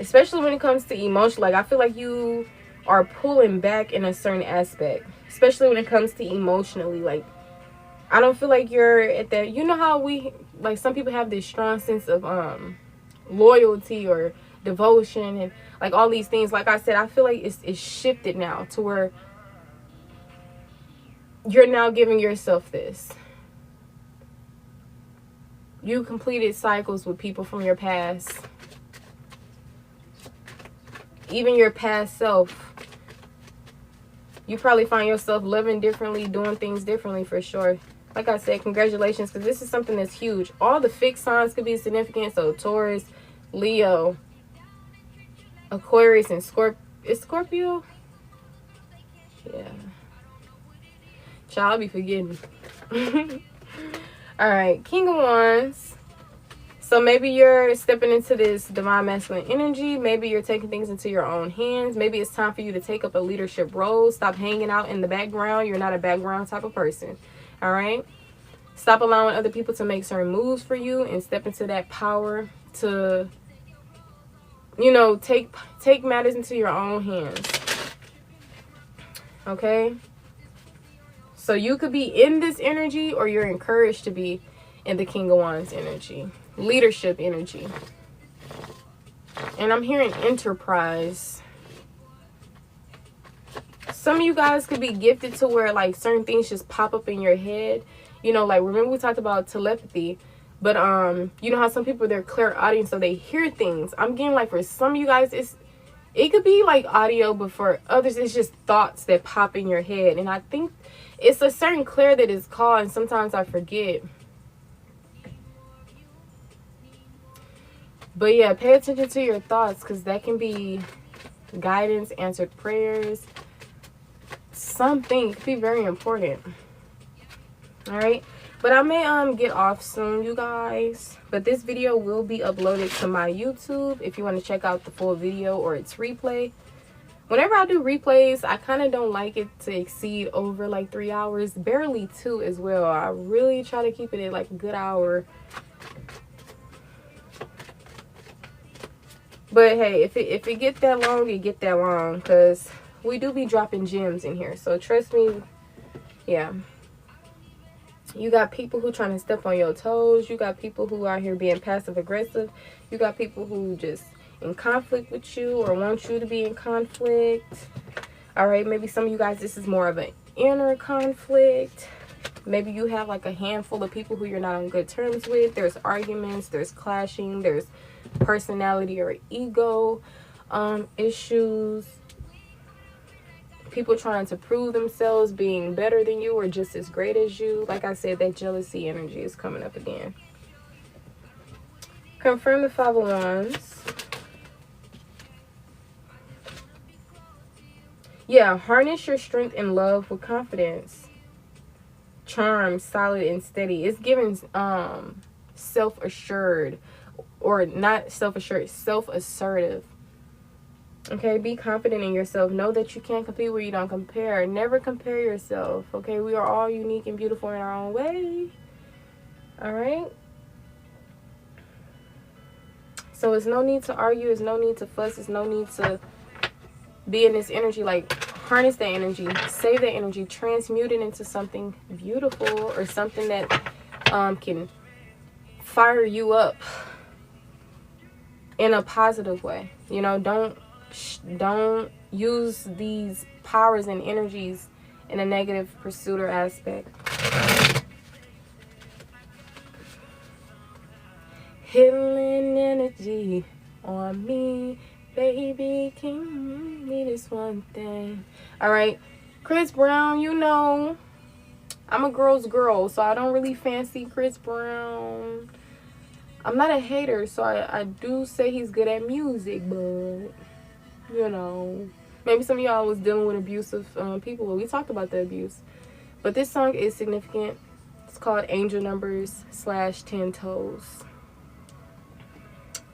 especially when it comes to emotion. Like, I feel like you are pulling back in a certain aspect, especially when it comes to emotionally. Like, I don't feel like you're at that. You know how like some people have this strong sense of loyalty or devotion and like all these things. Like I said, I feel like it's shifted now to where you're now giving yourself this. You completed cycles with people from your past. Even your past self. You probably find yourself living differently, doing things differently for sure. Like I said, congratulations, because this is something that's huge. All the fixed signs could be significant. So Taurus, Leo, Aquarius, and Scorpio. Is Scorpio? Yeah. Child, I'll be forgetting. Alright, King of Wands. So maybe you're stepping into this divine masculine energy. Maybe you're taking things into your own hands. Maybe it's time for you to take up a leadership role. Stop hanging out in the background. You're not a background type of person. All right? Stop allowing other people to make certain moves for you and step into that power to, you know, take matters into your own hands. Okay? So you could be in this energy, or you're encouraged to be in the King of Wands energy. Leadership energy. And I'm hearing enterprise. Some of you guys could be gifted to where like certain things just pop up in your head. You know, like remember we talked about telepathy. But you know how some people, they're clairaudient, so they hear things. I'm getting like for some of you guys, it could be like audio, but for others it's just thoughts that pop in your head. And I think it's a certain clair that is called, and sometimes I forget. But yeah, pay attention to your thoughts, because that can be guidance, answered prayers. Something could be very important. All right. But I may get off soon, you guys. But this video will be uploaded to my YouTube if you want to check out the full video or its replay. Whenever I do replays, I kind of don't like it to exceed over like 3 hours. Barely 2 as well. I really try to keep it at like a good hour. But hey, if it get that long, it get that long, because we do be dropping gems in here. So trust me, yeah. You got people who trying to step on your toes. You got people who are here being passive aggressive. You got people who just in conflict with you or want you to be in conflict. All right, maybe some of you guys, this is more of an inner conflict. Maybe you have like a handful of people who you're not on good terms with. There's arguments, there's clashing, there's personality or ego issues. People trying to prove themselves being better than you or just as great as you. Like I said, that jealousy energy is coming up again. Confirm the 5 of Wands. Yeah, harness your strength and love with confidence. Charm, solid and steady. It's giving self-assured, or not self-assured, self-assertive. Okay, be confident in yourself. Know that you can't compete where you don't compare. Never compare yourself. Okay, we are all unique and beautiful in our own way. All right. So there's no need to argue. There's no need to fuss. There's no need to be in this energy. Like, harness that energy. Save that energy. Transmute it into something beautiful or something that can fire you up in a positive way. You know, don't use these powers and energies in a negative pursuit or aspect. Healing energy on me, baby, can you give me this one thing? All right, Chris Brown, you know I'm a girl's girl, so I don't really fancy Chris Brown. I'm not a hater, so I do say he's good at music, but you know, maybe some of y'all was dealing with abusive people. We talked about the abuse. But this song is significant. It's called Angel Numbers / 10 Toes.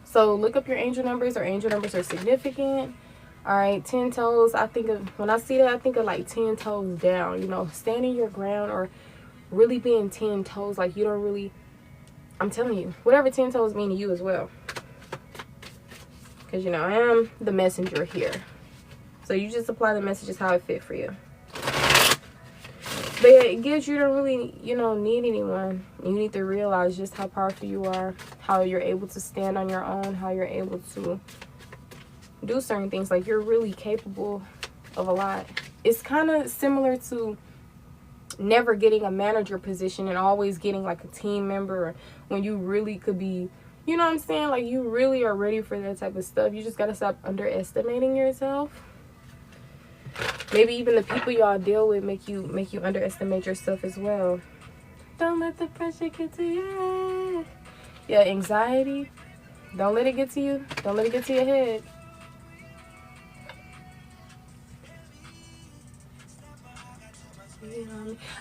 So look up your angel numbers, or angel numbers are significant. All right, 10 toes. I think of, when I see that, I think of like 10 toes down. You know, standing your ground, or really being 10 toes. Like you don't really, I'm telling you, whatever 10 toes mean to you as well. Because, you know, I am the messenger here. So you just apply the messages how it fit for you. But yeah, it gives you don't really, you know, need anyone. You need to realize just how powerful you are, how you're able to stand on your own, how you're able to do certain things. Like, you're really capable of a lot. It's kind of similar to never getting a manager position and always getting like a team member when you really could be, you know what I'm saying? Like, you really are ready for that type of stuff. You just got to stop underestimating yourself. Maybe even the people y'all deal with make you underestimate yourself as well. Don't let the pressure get to you. Yeah, anxiety. Don't let it get to you. Don't let it get to your head.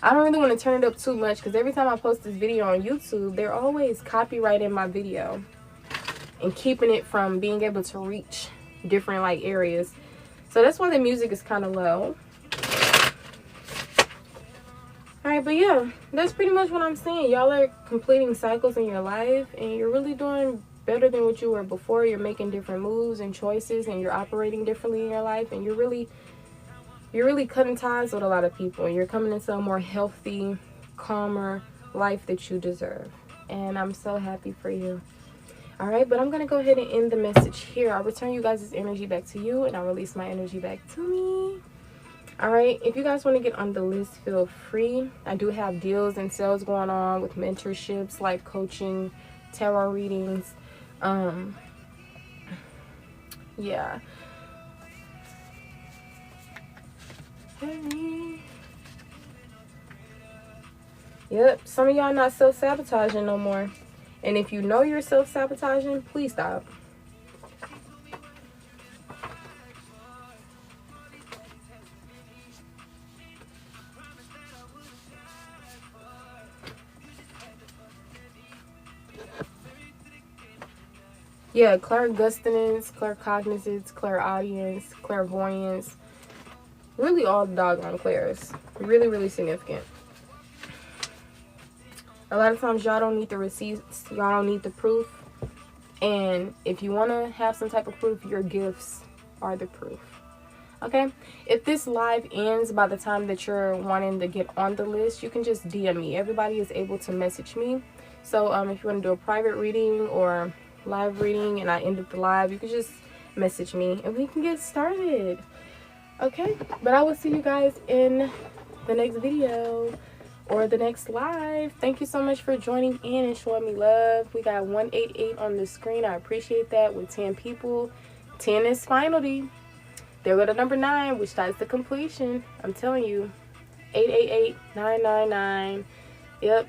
I don't really want to turn it up too much because every time I post this video on YouTube, they're always copyrighting my video and keeping it from being able to reach different like areas. So that's why the music is kind of low. Alright, but yeah, that's pretty much what I'm saying. Y'all are completing cycles in your life and you're really doing better than what you were before. You're making different moves and choices and you're operating differently in your life, and you're really cutting ties with a lot of people, and you're coming into a more healthy, calmer life that you deserve. And I'm so happy for you. All right, but I'm going to go ahead and end the message here. I'll return you guys' energy back to you, and I'll release my energy back to me. All right, if you guys want to get on the list, feel free. I do have deals and sales going on with mentorships, life coaching, tarot readings. Yeah. Yep, some of y'all not self-sabotaging no more. And if you know you're self-sabotaging, please stop. Yeah, clairgustance, claircognizance, clairaudience, clairvoyance. Really all the doggone clairs. Really, really significant. A lot of times y'all don't need the receipts. Y'all don't need the proof. And if you want to have some type of proof, your gifts are the proof. Okay? If this live ends by the time that you're wanting to get on the list, you can just DM me. Everybody is able to message me. So if you want to do a private reading or live reading and I ended the live, you can just message me and we can get started. Okay? But I will see you guys in the next video or the next live. Thank you so much for joining in and showing me love. We got 188 on the screen. I appreciate that. With 10 people, 10 is finality. There go to number 9, which ties to completion. I'm telling you. 888 999. Yep.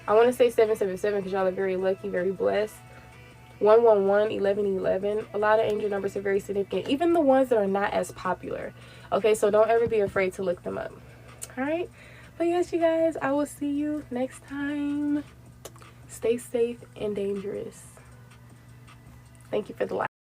I want to say 777 because y'all are very lucky, very blessed. 111 1111. A lot of angel numbers are very significant, even the ones that are not as popular. Okay, so don't ever be afraid to look them up. All right. But yes, you guys, I will see you next time. Stay safe and dangerous. Thank you for the light.